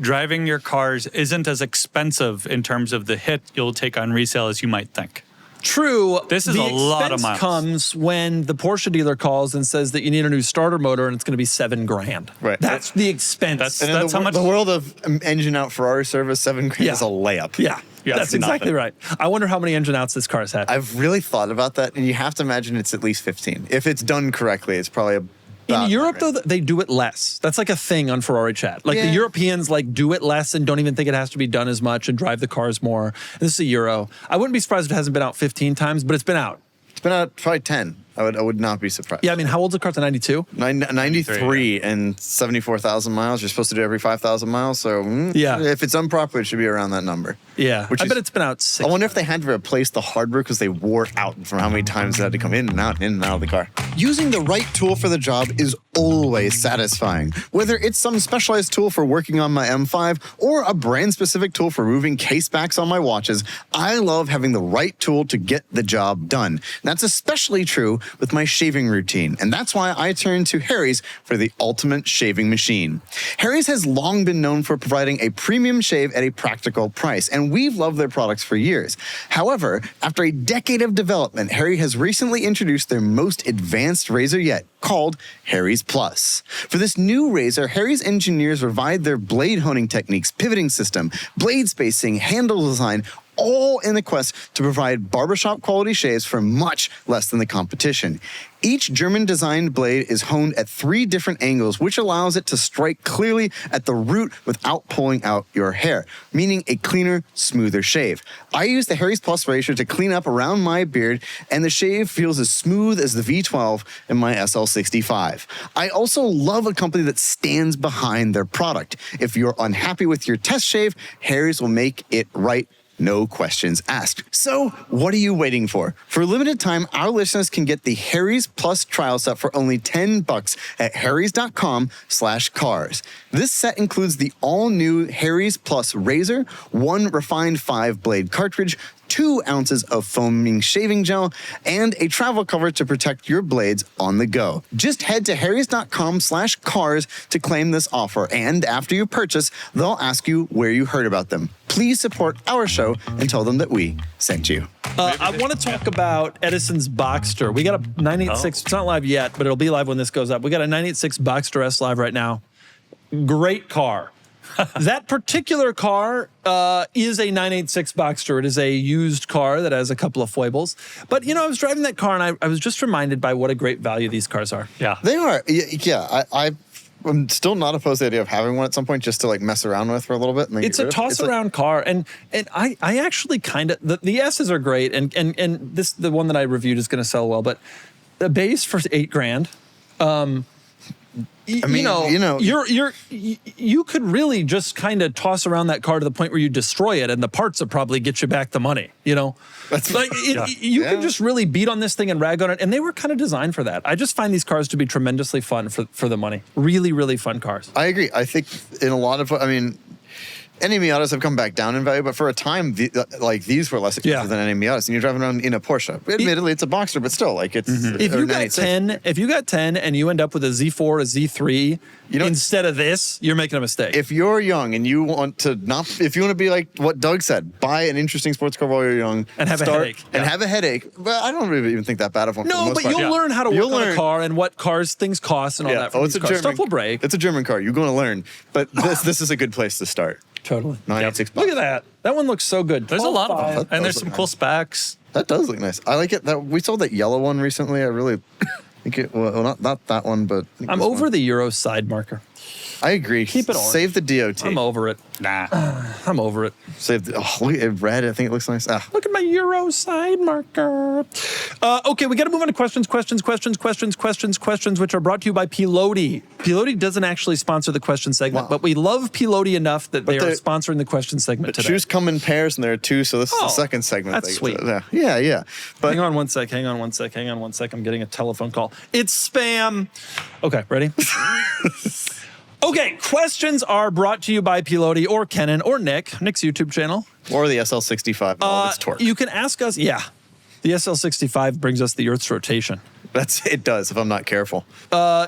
Speaker 3: driving your cars isn't as expensive in terms of the hit you'll take on resale as you might think.
Speaker 1: True.
Speaker 3: This is
Speaker 1: the
Speaker 3: a lot of
Speaker 1: expense
Speaker 3: miles.
Speaker 1: comes when the Porsche dealer calls and says that you need a new starter motor and it's going to be $7,000.
Speaker 2: Right.
Speaker 1: That's the expense.
Speaker 3: That's how much.
Speaker 2: The world of engine out Ferrari service, $7,000
Speaker 1: Yeah.
Speaker 2: is a layup.
Speaker 1: yeah.
Speaker 3: Yeah,
Speaker 1: That's
Speaker 3: it's
Speaker 1: exactly
Speaker 3: nothing.
Speaker 1: right. I wonder how many engine outs this car's had.
Speaker 2: I've really thought about that, and you have to imagine it's at least 15. If it's done correctly, it's probably about
Speaker 1: In Europe,
Speaker 2: that range.
Speaker 1: though, they do it less. That's like a thing on Ferrari chat. Like the
Speaker 2: Yeah.
Speaker 1: Europeans like do it less and don't even think it has to be done as much and drive the cars more. This is a Euro. I wouldn't be surprised if it hasn't been out 15 times, but it's been out.
Speaker 2: It's been out probably 10. I would not be surprised.
Speaker 1: Yeah, I mean, how old's the car? It's a 92?
Speaker 2: 93 and 74,000 miles. You're supposed to do every 5,000 miles. So
Speaker 1: Yeah.
Speaker 2: if it's done properly, it should be around that number.
Speaker 1: Yeah.
Speaker 2: Which
Speaker 1: I
Speaker 2: is-
Speaker 1: bet it's been out 6.
Speaker 2: I wonder if they had to replace the hardware because they wore out from how many times it had to come in and out of the car. Using the right tool for the job is always satisfying. Whether it's some specialized tool for working on my M5 or a brand-specific tool for removing case backs on my watches, I love having the right tool to get the job done. And that's especially true with my shaving routine. And that's why I turn to Harry's for the ultimate shaving machine. Harry's has long been known for providing a premium shave at a practical price, and we've loved their products for years. However, after a decade of development, Harry has recently introduced their most advanced razor yet, called Harry's Plus. For this new razor, Harry's engineers refined their blade honing techniques, pivoting system, blade spacing, handle design, all in the quest to provide barbershop quality shaves for much less than the competition. Each German-designed blade is honed at 3 different angles, which allows it to strike clearly at the root without pulling out your hair, meaning a cleaner, smoother shave. I use the Harry's Plus razor to clean up around my beard, and the shave feels as smooth as the V12 in my SL65. I also love a company that stands behind their product. If you're unhappy with your test shave, Harry's will make it right. No questions asked. So, what are you waiting for? For a limited time, our listeners can get the Harry's Plus trial set for only $10 at harrys.com/cars. This set includes the all-new Harry's Plus razor, 1 refined 5-blade cartridge, 2 ounces of foaming shaving gel, and a travel cover to protect your blades on the go. Just head to harrys.com/cars to claim this offer, and after you purchase, they'll ask you where you heard about them. Please support our show and tell them that we sent you.
Speaker 1: I want to talk about Edison's Boxster. We got a 986. It's not live yet, but it'll be live when this goes up. We got a 986 Boxster S live right now. Great car. That particular car is a 986 Boxster. It is a used car that has a couple of foibles. But, you know, I was driving that car and I was just reminded by what a great value these cars are.
Speaker 3: Yeah.
Speaker 2: They are. Yeah, I'm still not opposed to the idea of having one at some point just to like mess around with for a little bit. And then
Speaker 1: It's
Speaker 2: get
Speaker 1: a
Speaker 2: rid of.
Speaker 1: toss
Speaker 2: It's like-
Speaker 1: around car, and I actually kind of the S's are great, and this the one that I reviewed is going to sell well, but the base for $8,000. You could really just kind of toss around that car to the point where you destroy it, and the parts will probably get you back the money. You know,
Speaker 2: That's
Speaker 1: like you could just really beat on this thing and rag on it, and they were kind of designed for that. I just find these cars to be tremendously fun for the money. Really, really fun cars.
Speaker 2: I agree. I think in a lot of, any Miatas have come back down in value, but for a time, these were less expensive than any Miatas. And you're driving around in a Porsche. Admittedly, it's a Boxster, but still, like it's.
Speaker 1: If you got 10, and you end up with a Z4, a Z3 instead of this, you're making a mistake.
Speaker 2: If you're young and you want to be like what Doug said, buy an interesting sports car while you're young
Speaker 1: And have a headache.
Speaker 2: And have a headache. But I don't really even think that bad of one. for the
Speaker 1: No,
Speaker 2: most
Speaker 1: but
Speaker 2: part.
Speaker 1: you'll learn how to
Speaker 2: You'll
Speaker 1: work on
Speaker 2: learn.
Speaker 1: a car and what things cost and all that. From
Speaker 2: it's
Speaker 1: these
Speaker 2: a
Speaker 1: cars.
Speaker 2: German.
Speaker 1: Stuff will break.
Speaker 2: It's a German car. You're going to learn. But this is a good place to start.
Speaker 1: Totally.
Speaker 2: 986
Speaker 1: Look at that. That one looks so good.
Speaker 3: There's a lot of
Speaker 1: 12.5.
Speaker 3: them. And there's
Speaker 2: does
Speaker 3: some
Speaker 2: look
Speaker 3: cool
Speaker 2: nice.
Speaker 3: specs.
Speaker 2: That does look nice. I like it. That we sold that yellow one recently. I really think it. Well, not that one, but I think
Speaker 1: I'm
Speaker 2: this
Speaker 1: over
Speaker 2: one.
Speaker 1: the Euro side marker.
Speaker 2: I agree.
Speaker 1: Keep it on.
Speaker 2: Save the DOT.
Speaker 1: I'm over it.
Speaker 3: Nah.
Speaker 1: I'm over it.
Speaker 2: Save the. Oh, look at red. I think it looks nice.
Speaker 1: Look at my Euro side marker. Okay, we got to move on to questions, which are brought to you by Piloti. Piloti doesn't actually sponsor the question segment,
Speaker 2: Wow.
Speaker 1: but we love Piloti enough that they are
Speaker 2: they're-
Speaker 1: sponsoring the question segment today.
Speaker 2: Shoes come in pairs, and there are 2, so this is
Speaker 1: Oh,
Speaker 2: the second segment.
Speaker 1: that's
Speaker 2: thing.
Speaker 1: sweet.
Speaker 2: Yeah. But
Speaker 1: Hang on one sec. I'm getting a telephone call. It's spam. Okay, ready? Okay, questions are brought to you by Piloti or Kennan or Nick's YouTube channel.
Speaker 2: or the SL65, all its torque.
Speaker 1: You can ask us, the SL65 brings us the Earth's rotation.
Speaker 2: It does if I'm not careful.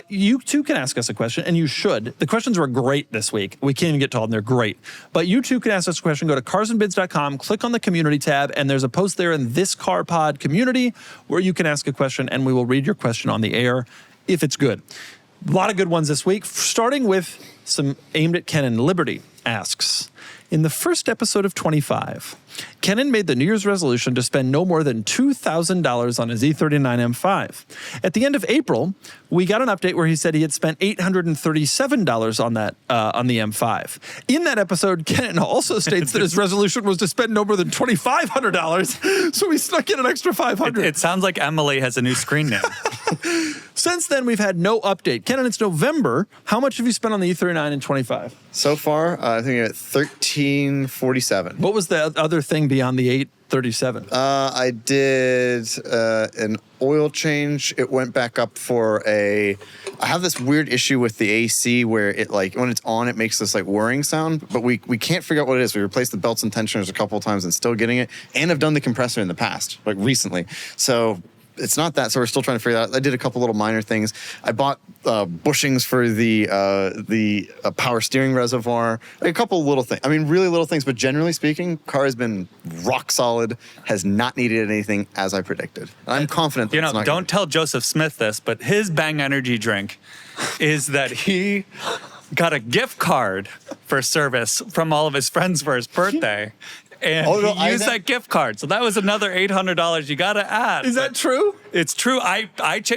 Speaker 1: You too can ask us a question, and you should. The questions were great this week. We can't even get to all of them. They're great. But you too can ask us a question. Go to carsandbids.com, click on the community tab, and there's a post there in this Car Pod community where you can ask a question, and we will read your question on the air if it's good. A lot of good ones this week, starting with some aimed at Kennan. Liberty asks, in the first episode of 25, Kennan made the New Year's resolution to spend no more than $2,000 on his E39 M5. At the end of April, we got an update where he said he had spent $837 on that on the M5. In that episode, Kennan also states that his resolution was to spend no more than $2,500, so he snuck in an extra $500.
Speaker 3: It sounds like Emily has a new screen name.
Speaker 1: Since then, we've had no update. Kennan, it's November. How much have you spent on the E39 in 25?
Speaker 2: So far, I think at $1,347.
Speaker 1: What was the other thing beyond the 837?
Speaker 2: I did an oil change. It went back up for I have this weird issue with the AC where it when it's on, it makes this whirring sound, but we can't figure out what it is. We replaced the belts and tensioners a couple of times and still getting it, and I've done the compressor in the past, recently. So it's not that, so we're still trying to figure it out. I did a couple little minor things. I bought bushings for the power steering reservoir, a couple little things. I mean, really little things, but generally speaking, car has been rock solid, has not needed anything as I predicted. And I'm confident that it's not
Speaker 3: don't tell Joseph Smith this, but his Bang Energy drink is that he got a gift card for service from all of his friends for his birthday. And he used that gift card. So that was another $800 you got to add.
Speaker 1: Is that true?
Speaker 3: It's true.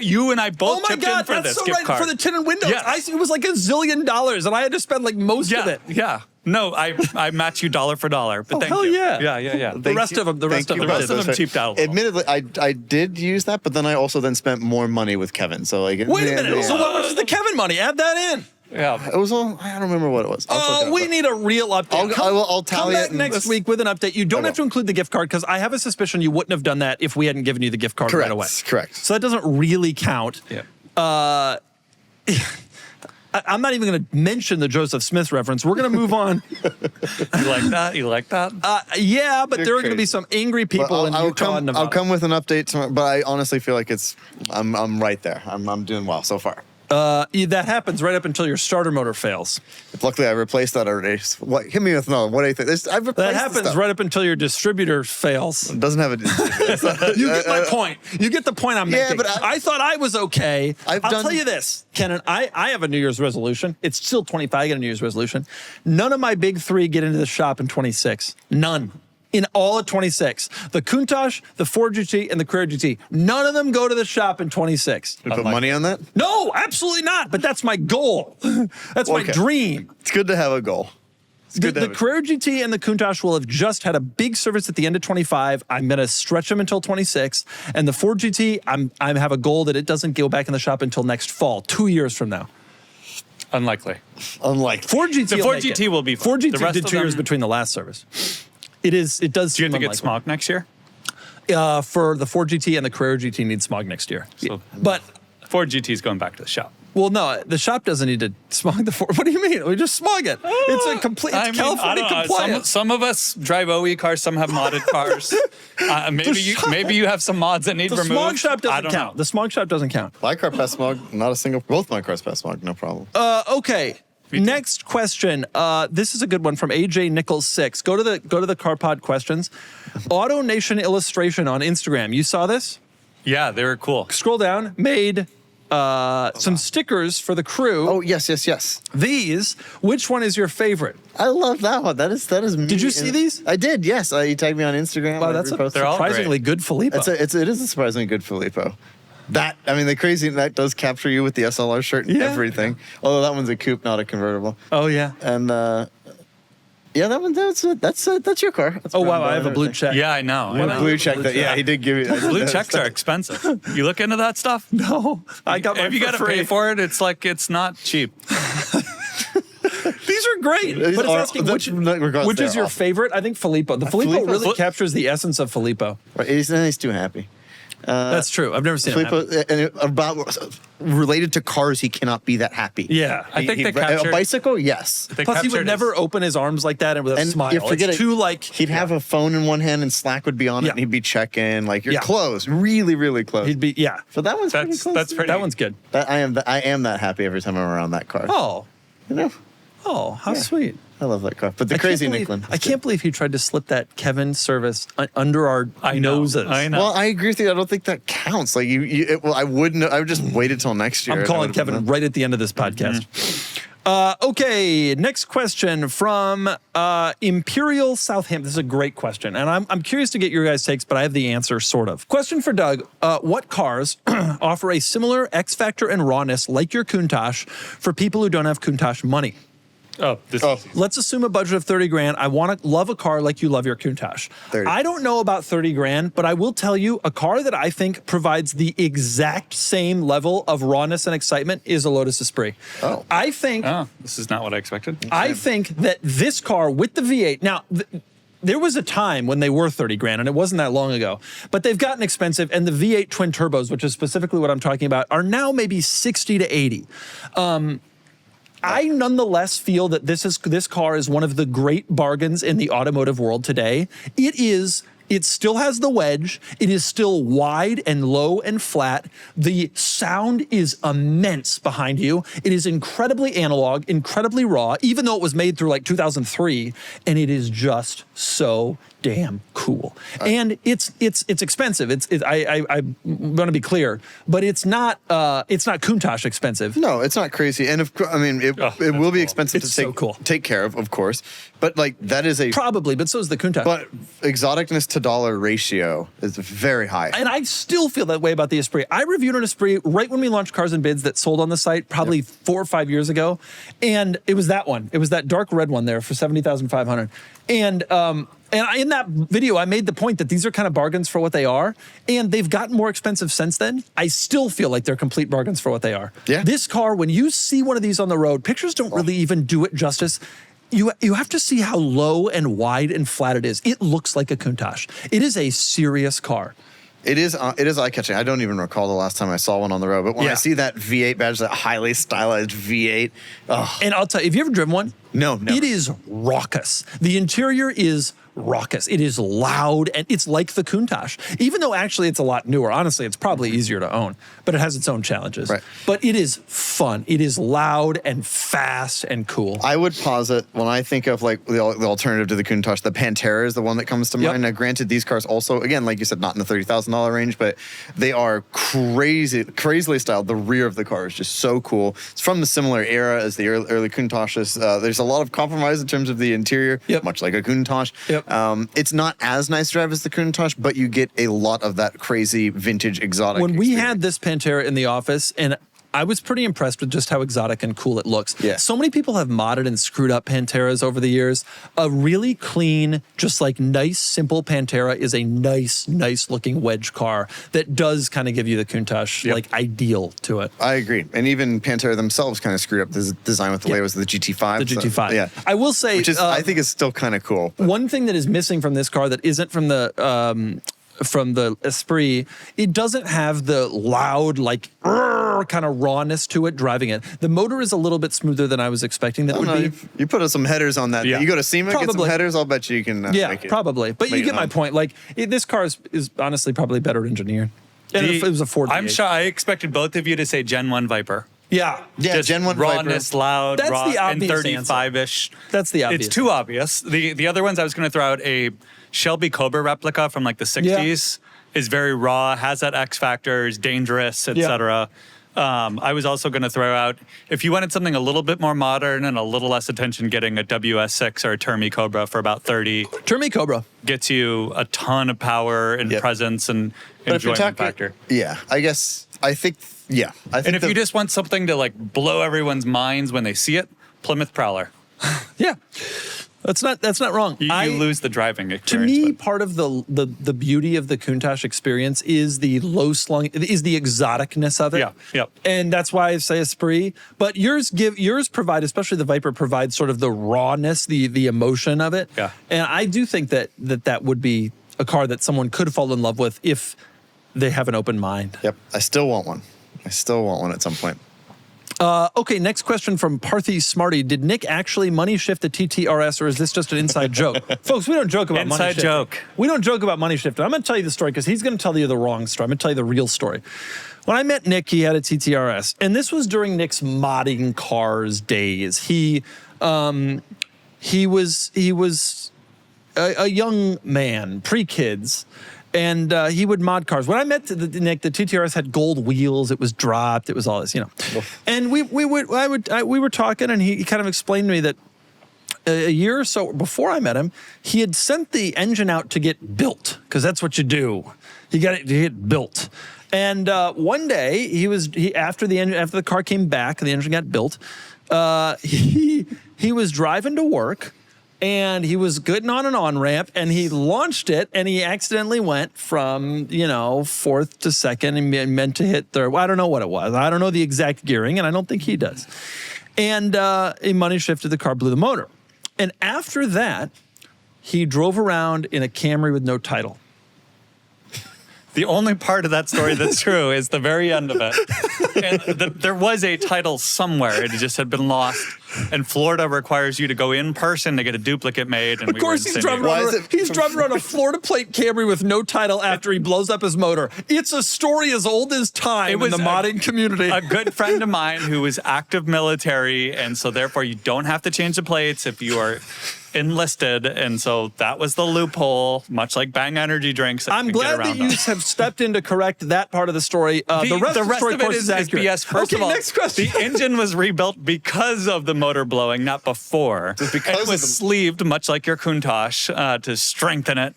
Speaker 3: You and I both chipped in for this gift card.
Speaker 1: For the tin and windows.
Speaker 3: Yes.
Speaker 1: It was like $1 zillion, and I had to spend most of it.
Speaker 3: Yeah. No, I match you dollar for dollar. But thank
Speaker 1: hell
Speaker 3: you.
Speaker 1: yeah.
Speaker 3: Yeah.
Speaker 1: The rest of them
Speaker 3: cheaped out a little.
Speaker 2: Admittedly, I did use that, but then I also spent more money with Kevin. So
Speaker 1: wait a minute. So what was the Kevin money? Add that in.
Speaker 3: Yeah.
Speaker 2: It was all, I don't remember what it was.
Speaker 1: We need a real update.
Speaker 2: I'll tally
Speaker 1: come back next week with an update. You don't have to include the gift card because I have a suspicion you wouldn't have done that if we hadn't given you the gift card right away.
Speaker 2: Correct.
Speaker 1: So that doesn't really count.
Speaker 3: Yeah.
Speaker 1: I'm not even going to mention the Joseph Smith reference. We're going to move on.
Speaker 3: You like that? You like that?
Speaker 1: Yeah, but there are going to be some angry people in Utah and Nevada.
Speaker 2: I'll come with an update tomorrow, but I honestly feel like I'm right there. I'm doing well so far.
Speaker 1: That happens right up until your starter motor fails.
Speaker 2: Luckily, I replaced that already. Hit me with another. What do you think? I've replaced
Speaker 1: that happens right up until your distributor fails.
Speaker 2: It doesn't have a.
Speaker 1: You get my point. You get the point I'm making.
Speaker 2: But
Speaker 1: I thought I was okay. I'll tell you this, Kennan. I have a New Year's resolution. It's still 25. I get a New Year's resolution. None of my big three get into the shop in 26. None. In all of 26. The Countach, the Ford GT, and the Carrera GT. None of them go to the shop in 26.
Speaker 2: You put money on that?
Speaker 1: No, absolutely not. But that's my goal. That's my dream.
Speaker 2: It's good to have a goal.
Speaker 1: The Carrera GT and the Countach will have just had a big service at the end of 25. I'm going to stretch them until 26. And the Ford GT, I have a goal that it doesn't go back in the shop until next fall, 2 years from now.
Speaker 3: Unlikely.
Speaker 1: Ford GT.
Speaker 3: The Ford GT will be fine.
Speaker 1: Ford GT did 2 years between the last service. It does.
Speaker 3: Do you
Speaker 1: seem
Speaker 3: have to get smog next year?
Speaker 1: For the Ford GT and the Carrera GT need smog next year. But
Speaker 3: Ford GT is going back to the shop.
Speaker 1: Well, no, the shop doesn't need to smog the Ford. What do you mean? We just smog it. It's a complete. It's California compliant.
Speaker 3: Some of us drive OE cars. Some have modded cars. Maybe you have some mods that need removed.
Speaker 1: The smog shop doesn't count. The smog shop doesn't count.
Speaker 2: My car passed smog. Not a single. Both my cars passed smog. No problem.
Speaker 1: Okay. Next question. This is a good one from AJ Nichols 6. Go to the CarPod questions. Auto Nation Illustration on Instagram. You saw this?
Speaker 3: Yeah, they were cool.
Speaker 1: Scroll down. Made some stickers for the crew.
Speaker 2: Oh yes.
Speaker 1: These. Which one is your favorite?
Speaker 2: I love that one. That is me.
Speaker 1: Did you see these?
Speaker 2: I did. Yes. You tagged me on Instagram.
Speaker 1: Wow, that's a surprisingly good Filippo.
Speaker 2: It is a surprisingly good Filippo. The crazy, that does capture you with the SLR shirt and everything. Although that one's a coupe, not a convertible.
Speaker 1: Oh, yeah.
Speaker 2: And, that one, that's your car. That's
Speaker 1: wow, I have a blue check.
Speaker 3: Yeah, I know.
Speaker 2: Blue check. He did give you.
Speaker 3: Blue checks are expensive. You look into that stuff?
Speaker 1: No. I got mine
Speaker 3: if you got to pay for it, it's not cheap.
Speaker 1: These are great. But it's asking which is your favorite? I think Filippo. The Filippo really captures the essence of Filippo.
Speaker 2: Right, he's too happy.
Speaker 1: That's true. I've never seen him happy.
Speaker 2: Filippo, about related to cars, he cannot be that happy.
Speaker 1: Yeah.
Speaker 3: I think they captured
Speaker 2: a bicycle. Yes,
Speaker 1: Plus, he would never open his arms like that and with a smile.
Speaker 2: you forget
Speaker 1: it's too like
Speaker 2: he'd have a phone in one hand and Slack would be on it, and he'd be checking like you're
Speaker 1: Yeah.
Speaker 2: close, really, really close.
Speaker 1: he'd be
Speaker 2: So that one's pretty close.
Speaker 3: That's pretty.
Speaker 1: that one's good.
Speaker 2: I am that happy every time I'm around that car.
Speaker 1: Oh,
Speaker 2: You know,
Speaker 1: how sweet.
Speaker 2: I love that car. But the crazy Nicklin.
Speaker 1: I can't believe he tried to slip that Kevin service under our noses.
Speaker 3: I know.
Speaker 2: Well, I agree with you. I don't think that counts. Like I wouldn't. I would just waited till next year.
Speaker 1: I'm
Speaker 2: and I
Speaker 1: calling
Speaker 2: would've
Speaker 1: Kevin
Speaker 2: been-
Speaker 1: right at the end of this podcast. Okay, next question from Imperial Southampton. This is a great question, and I'm curious to get your guys' takes, but I have the answer, sort of. Question for Doug. What cars offer a similar X factor and rawness like your Countach for people who don't have Countach money? Let's assume a budget of 30 grand. I want to love a car like you love your Countach.
Speaker 2: 30.
Speaker 1: I don't know about 30 grand, but I will tell you a car that I think provides the exact same level of rawness and excitement is a Lotus Esprit.
Speaker 2: Oh.
Speaker 1: I think
Speaker 3: This is not what I expected.
Speaker 1: I think that this car with the V8, now, there was a time when they were 30 grand, and it wasn't that long ago, but they've gotten expensive, and the V8 twin turbos, which is specifically what I'm talking about, are now maybe 60 to 80. I nonetheless feel that this car is one of the great bargains in the automotive world today. It still has the wedge. It is still wide and low and flat. The sound is immense behind you. It is incredibly analog, incredibly raw, even though it was made through like 2003, and it is just so damn cool. And it's expensive. I want to be clear, but it's not Countach expensive.
Speaker 2: No, it's not crazy. And it will be expensive
Speaker 1: It's
Speaker 2: to
Speaker 1: so
Speaker 2: take care of course. But like that is a
Speaker 1: Probably, but so is the Countach.
Speaker 2: but exoticness to dollar ratio is very high.
Speaker 1: And I still feel that way about the Esprit. I reviewed an Esprit right when we launched Cars and Bids that sold on the site probably 4 or 5 years ago. And it was that one. It was that dark red one there for $70,500. And in that video, I made the point that these are kind of bargains for what they are. And they've gotten more expensive since then. I still feel like they're complete bargains for what they are.
Speaker 2: Yeah.
Speaker 1: This car, when you see one of these on the road, pictures don't really even do it justice. You have to see how low and wide and flat it is. It looks like a Countach. It is a serious car.
Speaker 2: It is eye-catching. I don't even recall the last time I saw one on the road, but when I see that V8 badge, that highly stylized V8,
Speaker 1: And I'll tell you, have you ever driven one?
Speaker 2: No, never.
Speaker 1: It is raucous. The interior is raucous. It is loud, and it's like the Countach. Even though actually it's a lot newer. Honestly, it's probably easier to own, but it has its own challenges.
Speaker 2: Right.
Speaker 1: But it is fun. It is loud and fast and cool.
Speaker 2: I would posit when I think of like the alternative to the Countach, the Pantera is the one that comes to mind. Now, granted, these cars also, again, like you said, not in the $30,000 range, but they are crazily styled. The rear of the car is just so cool. It's from the similar era as the early Countaches. There's a lot of compromise in terms of the interior, much like a Countach.
Speaker 1: Yep.
Speaker 2: It's not as nice to drive as the Countach, but you get a lot of that crazy vintage exotic.
Speaker 1: When we
Speaker 2: experience.
Speaker 1: had this Pantera in the office, and I was pretty impressed with just how exotic and cool it looks.
Speaker 2: Yeah.
Speaker 1: So many people have modded and screwed up Panteras over the years. A really clean, just like nice, simple Pantera is a nice looking wedge car that does kind of give you the Countach like ideal to it.
Speaker 2: I agree. And even Pantera themselves kind of screwed up the design with the way it was the GT5.
Speaker 1: The GT5.
Speaker 2: Yeah.
Speaker 1: I will say,
Speaker 2: Which is, I think is still kind of cool.
Speaker 1: one thing that is missing from this car that isn't from the Esprit, it doesn't have the loud, like, kind of rawness to it driving it. The motor is a little bit smoother than I was expecting that would be.
Speaker 2: You put some headers on that.
Speaker 3: Yeah.
Speaker 2: You go to SEMA, get some
Speaker 1: Probably.
Speaker 2: headers, I'll bet you can make it.
Speaker 1: Probably. But you
Speaker 2: make it
Speaker 1: get my
Speaker 2: home.
Speaker 1: point. Like, this car is honestly probably better engineered. And it was a Ford
Speaker 3: I'm
Speaker 1: V8.
Speaker 3: sure I expected both of you to say Gen 1 Viper.
Speaker 1: Yeah.
Speaker 2: Yeah,
Speaker 3: Just
Speaker 2: Gen 1
Speaker 3: rawness,
Speaker 2: Viper.
Speaker 3: loud,
Speaker 1: That's
Speaker 3: raw,
Speaker 1: the
Speaker 3: and
Speaker 1: obvious
Speaker 3: 35-ish.
Speaker 1: That's the obvious
Speaker 3: It's too obvious. The other ones I was going to throw out a Shelby Cobra replica from like the 60s is very raw, has that X factor, is dangerous, etc. I was also going to throw out, if you wanted something a little bit more modern and a little less attention, getting a WS6 or a Termi Cobra for about 30
Speaker 1: Termi Cobra.
Speaker 3: gets you a ton of power and presence and
Speaker 2: But if you're
Speaker 3: enjoyment
Speaker 2: talking,
Speaker 3: factor.
Speaker 2: I think
Speaker 3: And if you just want something to like blow everyone's minds when they see it, Plymouth Prowler.
Speaker 1: Yeah. That's not wrong.
Speaker 3: You lose the driving
Speaker 1: To
Speaker 3: experience.
Speaker 1: me,
Speaker 3: but-
Speaker 1: part of the beauty of the Countach experience is the the exoticness of it.
Speaker 3: Yeah, yeah.
Speaker 1: And that's why I say Esprit. But yours provide, especially the Viper, provides sort of the rawness, the emotion of it.
Speaker 3: Yeah.
Speaker 1: And I do think that would be a car that someone could fall in love with if they have an open mind.
Speaker 2: Yep. I still want one. I still want one at some point.
Speaker 1: Okay, next question from Parthy Smarty. Did Nick actually money shift the TTRS, or is this just an inside joke? Folks, we don't joke about money shifting.
Speaker 3: Inside joke.
Speaker 1: We don't joke about money shifting. I'm going to tell you the story because he's going to tell you the wrong story. I'm going to tell you the real story. When I met Nick, he had a TTRS, and this was during Nick's modding cars days. He was a young man, pre-kids, and he would mod cars. When I met Nick, the TTRS had gold wheels. It was dropped. It was all this, And we were talking, and he kind of explained to me that a year or so before I met him, he had sent the engine out to get built, because that's what you do. You got to get built. And one day, after the car came back and the engine got built, he was driving to work. And he was getting on an on-ramp, and he launched it, and he accidentally went from, fourth to second and meant to hit third. Well, I don't know what it was. I don't know the exact gearing, and I don't think he does. And he money shifted the car, blew the motor. And after that, he drove around in a Camry with no title.
Speaker 3: The only part of that story that's true is the very end of it. And there was a title somewhere. It just had been lost. And Florida requires you to go in person to get a duplicate made. And
Speaker 1: Of course, he's driving around a Florida plate Camry with no title after he blows up his motor. It's a story as old as time in the modding community.
Speaker 3: A good friend of mine who was active military, and so therefore you don't have to change the plates if you are enlisted, and so that was the loophole, much like Bang energy drinks.
Speaker 1: I'm glad that you have stepped in to correct that part of the story. The rest of the story,
Speaker 3: of it is BS. First of all,
Speaker 1: next question.
Speaker 3: The engine was rebuilt because of the motor blowing, not before.
Speaker 2: Just because
Speaker 3: and it was sleeved, much like your Countach, to strengthen it.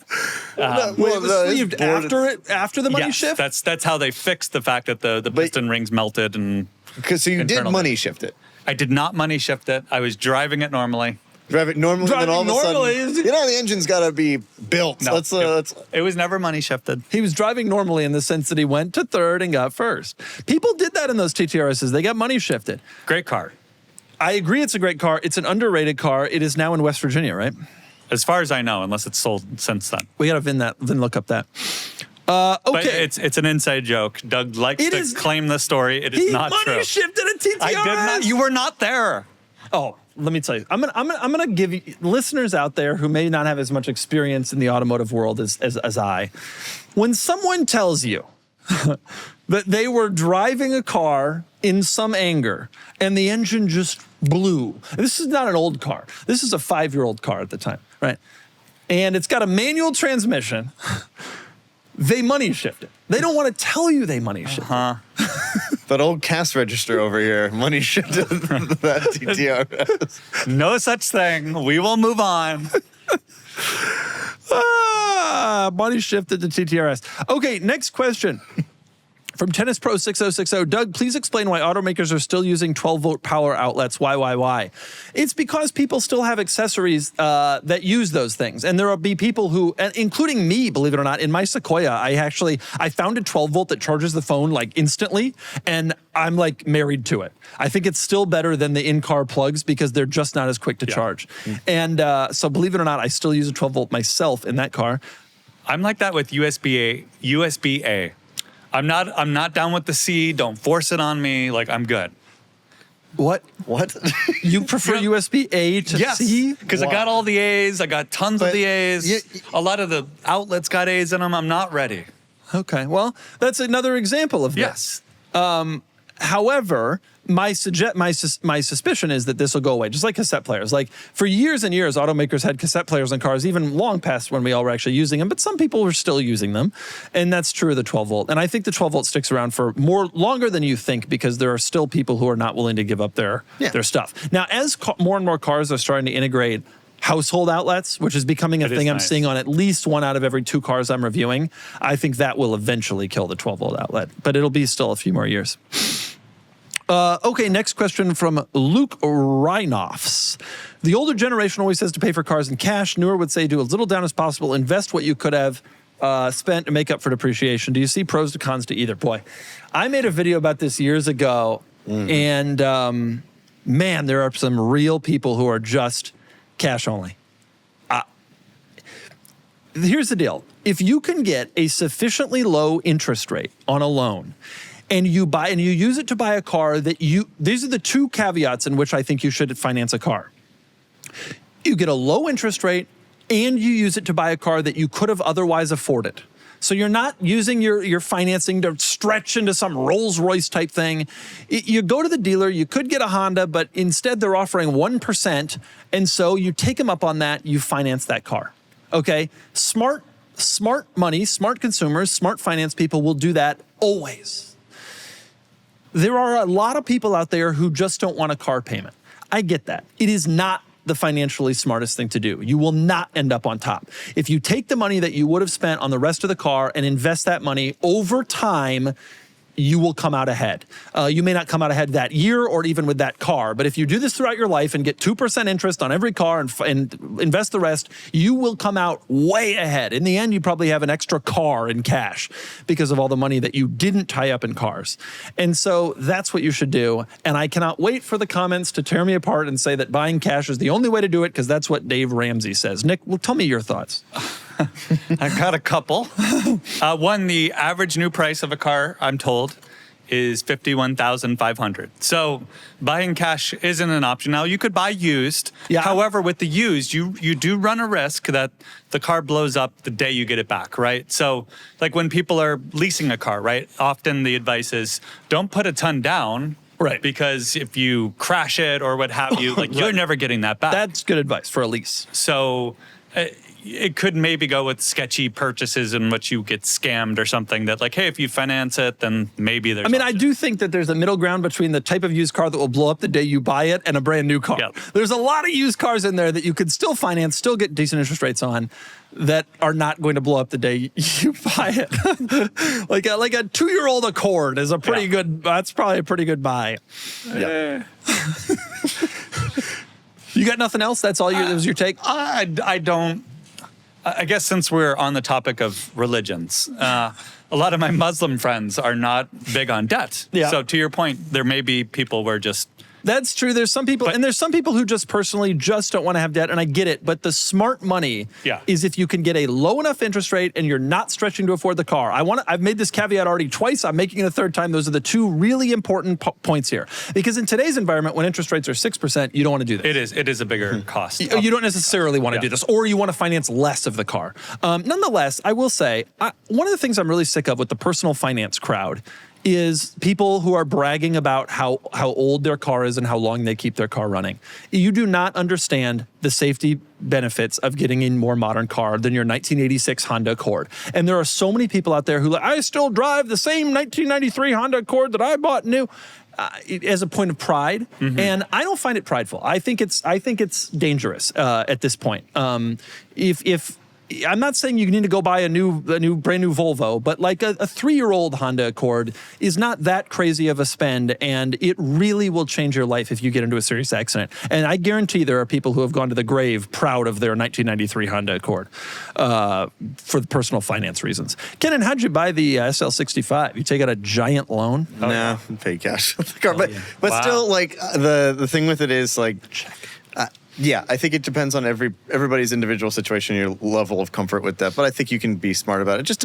Speaker 1: It was sleeved after the money shift?
Speaker 3: That's how they fixed the fact that the piston rings melted. And
Speaker 2: so you did money shift it.
Speaker 3: I did not money shift it. I was driving it normally.
Speaker 2: Drive it normally, then all of a sudden, the engine's got to be built.
Speaker 3: No,
Speaker 2: Let's
Speaker 3: it was never money shifted.
Speaker 1: He was driving normally in the sense that he went to third and got first. People did that in those TTRSs. They got money shifted.
Speaker 3: Great car.
Speaker 1: I agree it's a great car. It's an underrated car. It is now in West Virginia, right?
Speaker 3: As far as I know, unless it's sold since then.
Speaker 1: We got to VIN look up that. Okay.
Speaker 3: But it's an inside joke. Doug likes to claim the story. It is not true.
Speaker 1: He money shifted a TTRS.
Speaker 3: I did not. You were not there.
Speaker 1: Oh, let me tell you. I'm gonna give you listeners out there who may not have as much experience in the automotive world as I. When someone tells you that they were driving a car in some anger and the engine just blew. This is not an old car. This is a 5-year-old car at the time, right? And it's got a manual transmission. They money shifted. They don't want to tell you they money shifted.
Speaker 2: That old cash register over here, money shifted that TTRS.
Speaker 3: No such thing. We will move on.
Speaker 1: Money shifted to TTRS. Okay, next question. From Tennis Pro 6060, Doug, please explain why automakers are still using 12-volt power outlets. Why? It's because people still have accessories that use those things. And there will be people who, including me, believe it or not, in my Sequoia, I found a 12-volt that charges the phone like instantly, and I'm like married to it. I think it's still better than the in-car plugs because they're just not as quick to charge. And so believe it or not, I still use a 12-volt myself in that car.
Speaker 3: I'm like that with USB-A. I'm not down with the C. Don't force it on me. Like, I'm good.
Speaker 1: What? You prefer USB-A to C?
Speaker 3: Because I got all the A's. I got tons of the A's. A lot of the outlets got A's in them. I'm not ready.
Speaker 1: Okay, well, that's another example of this. However, my suspicion is that this will go away, just like cassette players. Like, for years and years, automakers had cassette players in cars, even long past when we all were actually using them, but some people were still using them, and that's true of the 12-volt. And I think the 12-volt sticks around for longer than you think because there are still people who are not willing to give up their stuff. Now, as more and more cars are starting to integrate household outlets, which is becoming a thing I'm seeing on at least 1 out of every 2 cars I'm reviewing, I think that will eventually kill the 12-volt outlet, but it'll be still a few more years. Okay, next question from Luke Reinoffs. The older generation always says to pay for cars in cash. Newer would say do as little down as possible, invest what you could have spent to make up for depreciation. Do you see pros to cons to either? Boy, I made a video about this years ago, and man, there are some real people who are just cash only. here's the deal. If you can get a sufficiently low interest rate on a loan, and you use it to buy a car these are the two caveats in which I think you should finance a car. You get a low interest rate and you use it to buy a car that you could have otherwise afforded. So you're not using your financing to stretch into some Rolls Royce type thing. You go to the dealer, you could get a Honda, but instead they're offering 1%. And so you take them up on that, you finance that car. Okay? Smart money, smart consumers, smart finance people will do that always. There are a lot of people out there who just don't want a car payment. I get that. It is not the financially smartest thing to do. You will not end up on top. If you take the money that you would have spent on the rest of the car and invest that money over time, you will come out ahead. You may not come out ahead that year or even with that car, but if you do this throughout your life and get 2% interest on every car and invest the rest, you will come out way ahead. In the end, you probably have an extra car in cash because of all the money that you didn't tie up in cars. And so that's what you should do. And I cannot wait for the comments to tear me apart and say that buying cash is the only way to do it because that's what Dave Ramsey says. Nick, well, tell me your thoughts.
Speaker 3: I got a couple. One, the average new price of a car, I'm told, is $51,500. So buying cash isn't an option. Now, you could buy used.
Speaker 1: Yeah.
Speaker 3: However, with the used, you do run a risk that the car blows up the day you get it back, right? So like when people are leasing a car, right? Often the advice is don't put a ton down.
Speaker 1: Right.
Speaker 3: Because if you crash it or what have you, like you're never getting that back.
Speaker 1: That's good advice for a lease.
Speaker 3: So it could maybe go with sketchy purchases in which you get scammed or something that like, hey, if you finance it, then maybe there's
Speaker 1: I do think that there's a middle ground between the type of used car that will blow up the day you buy it and a brand new car.
Speaker 3: Yep.
Speaker 1: There's a lot of used cars in there that you could still finance, still get decent interest rates on that are not going to blow up the day you buy it. like a 2-year-old Accord is a pretty good, that's probably a pretty good buy.
Speaker 2: Yeah.
Speaker 1: You got nothing else? That's all that was your take?
Speaker 3: I don't. I guess since we're on the topic of religions, a lot of my Muslim friends are not big on debt.
Speaker 1: Yeah.
Speaker 3: So to your point, there may be people where just
Speaker 1: That's true. There's some people, and there's some people who just personally just don't want to have debt, and I get it. But the smart money is if you can get a low enough interest rate and you're not stretching to afford the car. I've made this caveat already twice. I'm making it a third time. Those are the two really important points here. Because in today's environment, when interest rates are 6%, you don't want to do this.
Speaker 3: it is a bigger cost.
Speaker 1: You don't necessarily want to do this, or you want to finance less of the car. Nonetheless, I will say, one of the things I'm really sick of with the personal finance crowd is people who are bragging about how old their car is and how long they keep their car running. You do not understand the safety benefits of getting a more modern car than your 1986 Honda Accord. And there are so many people out there who I still drive the same 1993 Honda Accord that I bought new. As a point of pride, and I don't find it prideful. I think it's dangerous at this point. If I'm not saying you need to go buy a brand new Volvo, but like a 3-year-old Honda Accord is not that crazy of a spend, and it really will change your life if you get into a serious accident. And I guarantee there are people who have gone to the grave proud of their 1993 Honda Accord for personal finance reasons. Kennan, how'd you buy the SL65? You take out a giant loan?
Speaker 2: No, pay cash for the car, but still, like the thing with it is like. Yeah, I think it depends on everybody's individual situation, your level of comfort with that. But I think you can be smart about it.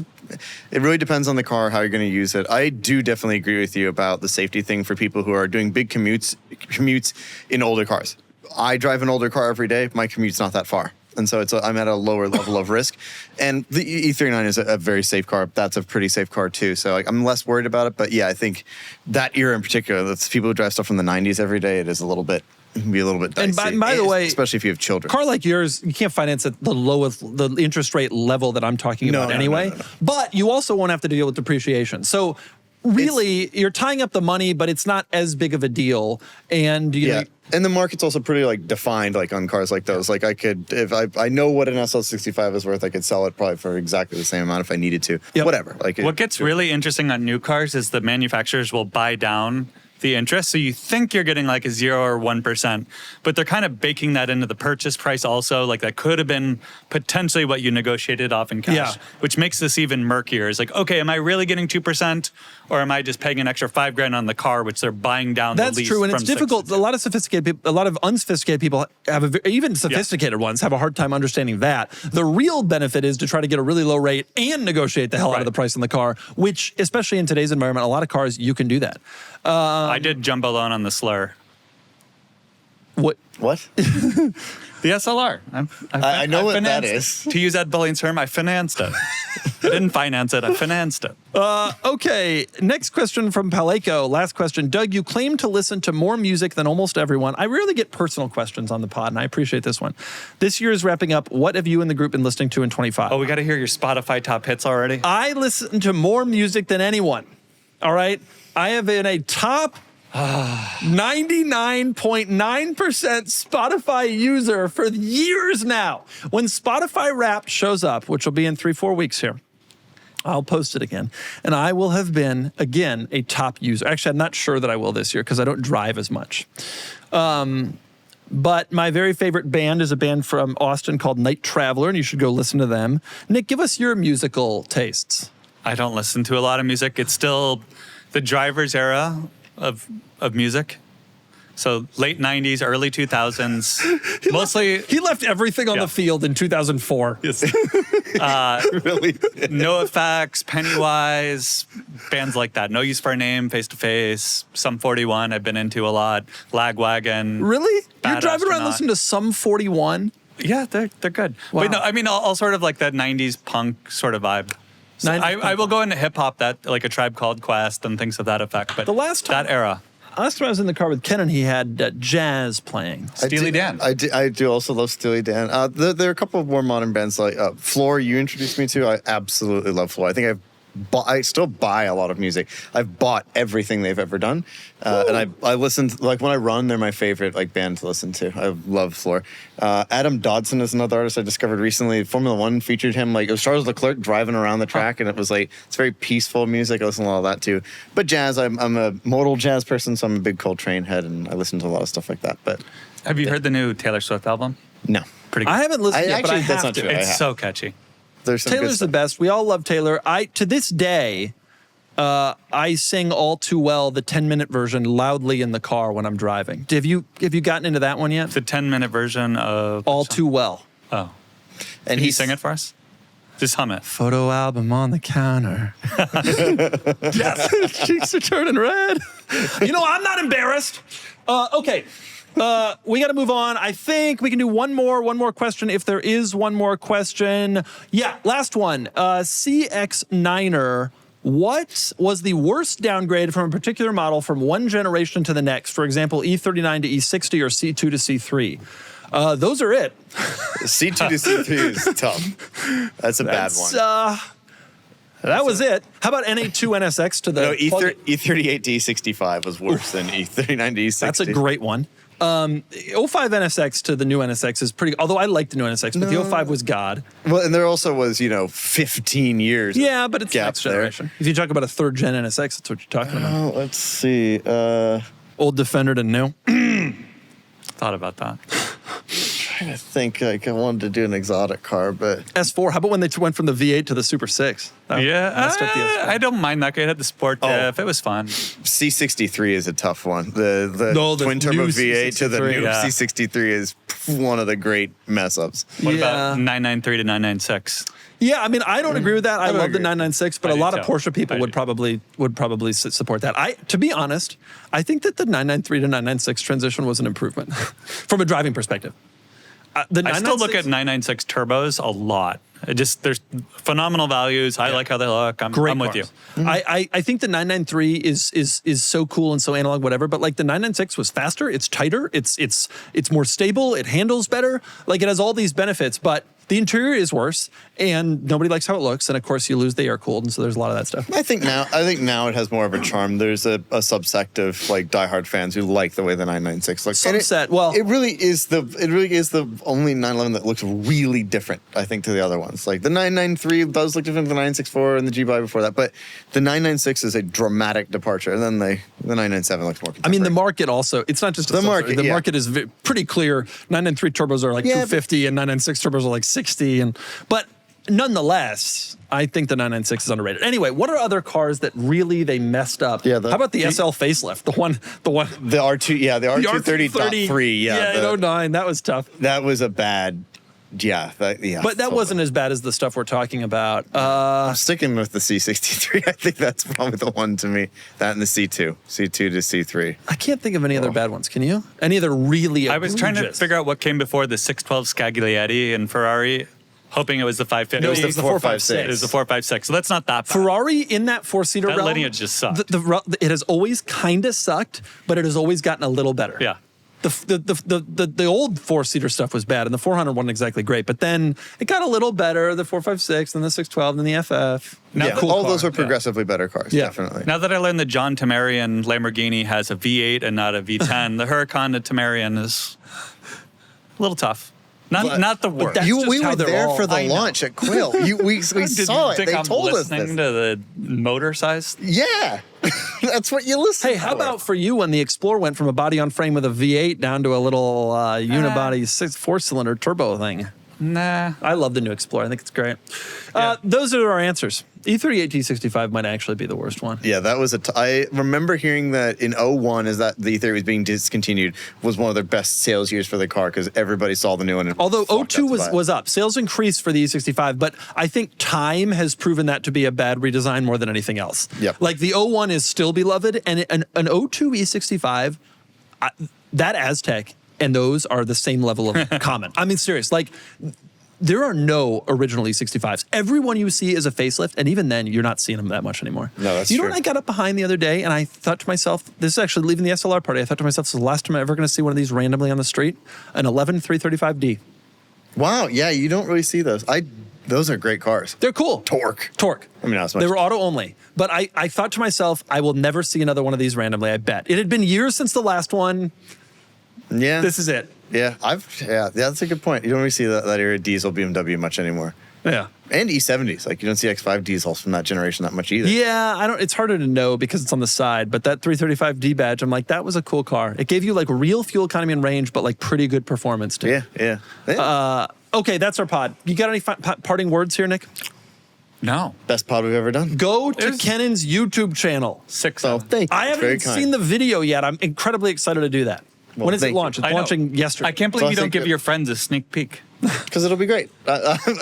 Speaker 2: It really depends on the car, how you're going to use it. I do definitely agree with you about the safety thing for people who are doing big commutes in older cars. I drive an older car every day. My commute's not that far. And so I'm at a lower level of risk. And the E39 is a very safe car. That's a pretty safe car too. So I'm less worried about it. But yeah, I think that era in particular, that's people who drive stuff from the 90s every day, it can be a little bit dicey.
Speaker 1: And by the way,
Speaker 2: especially if you have children.
Speaker 1: A car like yours, you can't finance at the interest rate level that I'm talking about anyway. No. But you also won't have to deal with depreciation. So really, you're tying up the money, but it's not as big of a deal. And you know,
Speaker 2: and the market's also pretty like defined, like on cars like those. Like I could, if I know what an SL65 is worth, I could sell it probably for exactly the same amount if I needed to. Yep. Whatever. Like
Speaker 3: what gets really interesting on new cars is the manufacturers will buy down the interest. So you think you're getting like a 0 or 1%, but they're kind of baking that into the purchase price also. Like that could have been potentially what you negotiated off in cash,
Speaker 1: Yeah.
Speaker 3: which makes this even murkier. It's like, okay, am I really getting 2%, or am I just paying an extra $5,000 on the car, which they're buying down
Speaker 1: That's
Speaker 3: the lease
Speaker 1: true, and
Speaker 3: from
Speaker 1: it's difficult.
Speaker 3: 6 to
Speaker 1: A lot of sophisticated people, a lot of unsophisticated people have even sophisticated ones have a hard time understanding that. The real benefit is to try to get a really low rate and negotiate the hell out of the price on the car, which, especially in today's environment, a lot of cars you can do that.
Speaker 3: I did jumbo loan on the SLR.
Speaker 1: What?
Speaker 3: The SLR.
Speaker 2: I know what that
Speaker 3: financed
Speaker 2: is.
Speaker 3: it. To use Ed Bulling's term, I financed it. I didn't finance it, I financed it.
Speaker 1: Okay, next question from Paleco. Last question. Doug, you claim to listen to more music than almost everyone. I rarely get personal questions on the pod, and I appreciate this one. This year is wrapping up. What have you and the group been listening to in 25?
Speaker 3: Oh, we got to hear your Spotify top hits already?
Speaker 1: I listen to more music than anyone. All right? I have been a top 99.9% Spotify user for years now. When Spotify Wrapped shows up, which will be in 3-4 weeks here, I'll post it again. And I will have been, again, a top user. Actually, I'm not sure that I will this year because I don't drive as much. But my very favorite band is a band from Austin called Night Traveler, and you should go listen to them. Nick, give us your musical tastes.
Speaker 3: I don't listen to a lot of music. It's still the driver's era of music. So late 90s, early 2000s. Mostly
Speaker 1: He left everything on the field in 2004.
Speaker 3: yes.
Speaker 2: Really?
Speaker 3: NoFX, Pennywise, bands like that. No Use for a Name, Face to Face, Sum 41 I've been into a lot. Lagwagon.
Speaker 1: Really? You're
Speaker 3: Bad
Speaker 1: driving around
Speaker 3: Astronaut.
Speaker 1: listening to Sum 41?
Speaker 3: Yeah, they're good.
Speaker 1: Wow.
Speaker 3: But no, I mean, all sort of like that 90s punk sort of vibe. So
Speaker 1: 90s
Speaker 3: I will go into hip hop, that like a Tribe Called Quest and things of that effect. But
Speaker 1: The last time-
Speaker 3: that era.
Speaker 1: Last time I was in the car with Kennan, he had jazz playing.
Speaker 3: Steely Dan.
Speaker 2: I do also love Steely Dan. There are a couple of more modern bands like Floor. You introduced me to. I absolutely love Floor. I think I still buy a lot of music. I've bought everything they've ever done, and I listened. Like when I run, they're my favorite like band to listen to. I love Floor. Adam Dodson is another artist I discovered recently. Formula One featured him. Like it was Charles Leclerc driving around the track, and it was like it's very peaceful music. I listen to a lot of that too. But jazz, I'm a modal jazz person, so I'm a big Coltrane head, and I listen to a lot of stuff like that. But
Speaker 3: Have you heard the new Taylor Swift album?
Speaker 2: no,
Speaker 3: Pretty good.
Speaker 1: I haven't listened yet, but I
Speaker 2: actually, that's
Speaker 1: have
Speaker 2: not
Speaker 1: to.
Speaker 2: true. I
Speaker 3: It's
Speaker 2: have.
Speaker 3: so catchy.
Speaker 2: There's some good
Speaker 1: Taylor's the
Speaker 2: stuff.
Speaker 1: best. We all love Taylor. To this day, I sing All Too Well, the 10-minute version, loudly in the car when I'm driving. Have you gotten into that one yet?
Speaker 3: The 10-minute version of
Speaker 1: All Too Well.
Speaker 3: Oh.
Speaker 2: And
Speaker 3: Can you sing it for us? Just hum it.
Speaker 1: Photo album on the counter. Yes, cheeks are turning red. You know, I'm not embarrassed. Okay. We got to move on. I think we can do one more question if there is one more question. Yeah, last one. CX9er. What was the worst downgrade from a particular model from one generation to the next? For example, E39 to E60 or C2 to C3. Those are it.
Speaker 2: C2 to C3 is tough. That's a bad one.
Speaker 1: That was it. How about NA2 NSX to the
Speaker 2: No,
Speaker 1: plug-in?
Speaker 2: E38 to E65 was worse than E39 to E60.
Speaker 1: That's a great one. 05 NSX to the new NSX is pretty, although I like the new NSX, but the 05 was God.
Speaker 2: Well, and there also was, 15 years.
Speaker 1: Yeah, but it's
Speaker 2: gap
Speaker 1: next
Speaker 2: there.
Speaker 1: generation. If you talk about a third gen NSX, that's what you're talking about.
Speaker 2: Oh, let's see.
Speaker 1: Old Defender to new.
Speaker 3: Thought about that.
Speaker 2: I think I wanted to do an exotic car, but
Speaker 1: S4, how about when they went from the V8 to the Super 6? That messed up the S4.
Speaker 3: I don't mind that. It had the sport diff. It was fun.
Speaker 2: C63 is a tough one. The
Speaker 1: No, the
Speaker 2: twin turbo
Speaker 1: new
Speaker 2: V8 to the
Speaker 1: C63,
Speaker 2: new
Speaker 3: yeah.
Speaker 2: C63 is one of the great mess ups.
Speaker 3: What
Speaker 1: Yeah.
Speaker 3: about 993 to 996?
Speaker 1: Yeah, I mean, I don't agree with that. I
Speaker 2: don't
Speaker 1: love the
Speaker 2: agree.
Speaker 1: 996, but
Speaker 3: I
Speaker 1: a
Speaker 3: do
Speaker 1: lot of
Speaker 3: too.
Speaker 1: Porsche people
Speaker 3: I
Speaker 1: would
Speaker 3: do.
Speaker 1: probably support that. To be honest, I think that the 993 to 996 transition was an improvement from a driving perspective. The
Speaker 3: I still look
Speaker 1: 996
Speaker 3: at 996 turbos a lot. There's phenomenal values. I like how they look. I'm with you.
Speaker 1: I think the 993 is so cool and so analog, whatever. But like the 996 was faster. It's tighter. It's more stable. It handles better. Like it has all these benefits. But The interior is worse, and nobody likes how it looks. And of course, you lose the air cooled, and so there's a lot of that stuff.
Speaker 2: I think now it has more of a charm. There's a subsect of like diehard fans who like the way the 996 looks.
Speaker 1: Subset.
Speaker 2: It really is the only 911 that looks really different, I think, to the other ones. Like the 993 does look different than the 964 and the G-By before that, but the 996 is a dramatic departure, and then the 997 looks more contemporary.
Speaker 1: I mean, the market also, it's not just
Speaker 2: The market,
Speaker 1: The
Speaker 2: yeah.
Speaker 1: market is pretty clear. 993 turbos are like 250 and 996 turbos are like 60. But nonetheless, I think the 996 is underrated. Anyway, what are other cars that really they messed up?
Speaker 2: Yeah,
Speaker 1: how about the SL facelift? The one.
Speaker 2: The R2, yeah, the R230.3, yeah.
Speaker 1: Yeah, in 09, that was tough.
Speaker 2: That was a bad, yeah.
Speaker 1: But that wasn't as bad as the stuff we're talking about.
Speaker 2: I'm sticking with the C63. I think that's probably the one to me. That and the C2 to C3.
Speaker 1: I can't think of any other bad ones. Can you? Any other really
Speaker 3: I was trying to
Speaker 1: egregious?
Speaker 3: figure out what came before the 612 Scaglietti in Ferrari, hoping it was the 550.
Speaker 2: No, it was the 456.
Speaker 3: It was the 456. So that's not that bad.
Speaker 1: Ferrari in that four-seater
Speaker 3: That
Speaker 1: realm,
Speaker 3: lineage just sucked.
Speaker 1: It has always kind of sucked, but it has always gotten a little better.
Speaker 3: Yeah.
Speaker 1: The old four-seater stuff was bad, and the 400 wasn't exactly great. But then it got a little better. The 456, then the 612, then the FF.
Speaker 2: Yeah,
Speaker 1: Cool
Speaker 2: all
Speaker 1: car.
Speaker 2: those are progressively better cars,
Speaker 1: Yeah.
Speaker 2: definitely.
Speaker 3: Now that I learned that John Tamarian Lamborghini has a V8 and not a V10, the Huracan to Tamarian is a little tough. Not the worst.
Speaker 1: that's just
Speaker 2: we
Speaker 1: how
Speaker 2: were
Speaker 1: they're
Speaker 2: there
Speaker 1: all-
Speaker 2: for the
Speaker 3: I know.
Speaker 2: launch at Quill. We
Speaker 3: Did
Speaker 2: saw
Speaker 3: you
Speaker 2: it.
Speaker 3: think
Speaker 2: They
Speaker 3: I'm
Speaker 2: told us
Speaker 3: listening
Speaker 2: this.
Speaker 3: to the motor size?
Speaker 2: Yeah, that's what you listen
Speaker 1: Hey,
Speaker 2: for.
Speaker 1: how about for you when the Explorer went from a body on frame with a V8 down to a little unibody four-cylinder turbo thing?
Speaker 3: Nah.
Speaker 1: I love the new Explorer. I think it's great.
Speaker 3: Yeah.
Speaker 1: Those are our answers. E38 T65 might actually be the worst one.
Speaker 2: Yeah, that was I remember hearing that in 01, as that the E30 was being discontinued, was one of their best sales years for the car because everybody saw the new one. And
Speaker 1: Although
Speaker 2: flocked
Speaker 1: 02
Speaker 2: out to buy it.
Speaker 1: was up. Sales increased for the E65, but I think time has proven that to be a bad redesign more than anything else.
Speaker 2: Yep.
Speaker 1: Like the 01 is still beloved, and an 02 E65, that Aztek, and those are the same level of common. I mean, serious. Like, there are no original E65s. Everyone you see is a facelift, and even then, you're not seeing them that much anymore.
Speaker 2: No, that's
Speaker 1: You know
Speaker 2: true.
Speaker 1: what I got up behind the other day, and I thought to myself, this is actually leaving the SLR party, I thought to myself, this is the last time I'm ever going to see one of these randomly on the street, an 11 335D.
Speaker 2: Wow, yeah, you don't really see those. Those are great cars.
Speaker 1: They're cool.
Speaker 2: Torque.
Speaker 1: I
Speaker 2: mean, not as much.
Speaker 1: They were auto only. But I thought to myself, I will never see another one of these randomly, I bet. It had been years since the last one.
Speaker 2: Yeah.
Speaker 1: This is it.
Speaker 2: Yeah, that's a good point. You don't really see that era diesel BMW much anymore.
Speaker 1: Yeah.
Speaker 2: And E70s. Like, you don't see X5 diesels from that generation that much either.
Speaker 1: Yeah, it's harder to know because it's on the side, but that 335D badge, I'm like, that was a cool car. It gave you like real fuel economy and range, but like pretty good performance too.
Speaker 2: Yeah.
Speaker 1: Okay, that's our pod. You got any parting words here, Nick?
Speaker 3: No.
Speaker 2: Best pod we've ever done.
Speaker 1: Go to
Speaker 3: There's-
Speaker 1: Kennan's YouTube channel.
Speaker 2: So, thank you.
Speaker 1: I
Speaker 2: It's very
Speaker 1: haven't
Speaker 2: kind.
Speaker 1: seen the video yet. I'm incredibly excited to do that.
Speaker 2: Well,
Speaker 1: When does it
Speaker 2: thank you.
Speaker 1: launch? It's
Speaker 3: I know.
Speaker 1: launching yesterday.
Speaker 3: I can't
Speaker 2: So
Speaker 3: believe
Speaker 2: I
Speaker 3: you don't
Speaker 2: think
Speaker 3: give
Speaker 2: that-
Speaker 3: your friends a sneak peek.
Speaker 2: Because it'll be great.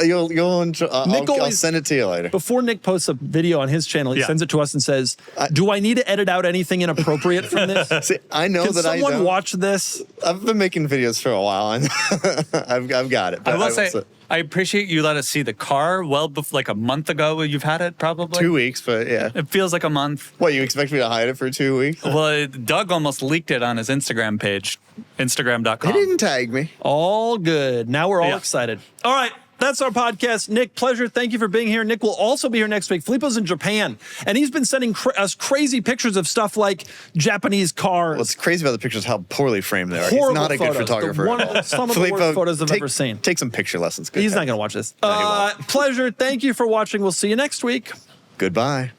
Speaker 2: You'll enjoy. I'll
Speaker 1: always-
Speaker 2: send it to you later.
Speaker 1: Before Nick posts a video on his channel, he
Speaker 3: Yeah.
Speaker 1: sends it to us and says, do I need to edit out anything inappropriate from this?
Speaker 2: See, I know
Speaker 1: Can
Speaker 2: that I
Speaker 1: someone
Speaker 2: don't.
Speaker 1: watch this?
Speaker 2: I've been making videos for a while, and I've got it.
Speaker 3: I
Speaker 2: But
Speaker 3: will say, I appreciate you let us see the car like a month ago. You've had it probably
Speaker 2: 2 weeks, but yeah.
Speaker 3: It feels like a month.
Speaker 2: What, you expect me to hide it for 2 weeks?
Speaker 3: Well, Doug almost leaked it on his Instagram page,
Speaker 2: He
Speaker 3: Instagram.com.
Speaker 2: didn't tag me.
Speaker 1: All good. Now we're all
Speaker 3: Yeah.
Speaker 1: excited. All right. That's our podcast. Nick, pleasure. Thank you for being here. Nick will also be here next week. Filippo's in Japan, and he's been sending us crazy pictures of stuff like Japanese cars.
Speaker 2: What's crazy about the pictures is how poorly framed they are.
Speaker 1: Horrible
Speaker 2: He's not a good
Speaker 1: photos.
Speaker 2: photographer.
Speaker 1: Some of the worst photos I've ever seen.
Speaker 2: Take some picture lessons. Good
Speaker 1: He's not
Speaker 2: heck.
Speaker 1: going to watch this.
Speaker 2: No, he won't.
Speaker 1: Pleasure. Thank you for watching. We'll see you next week.
Speaker 2: Goodbye.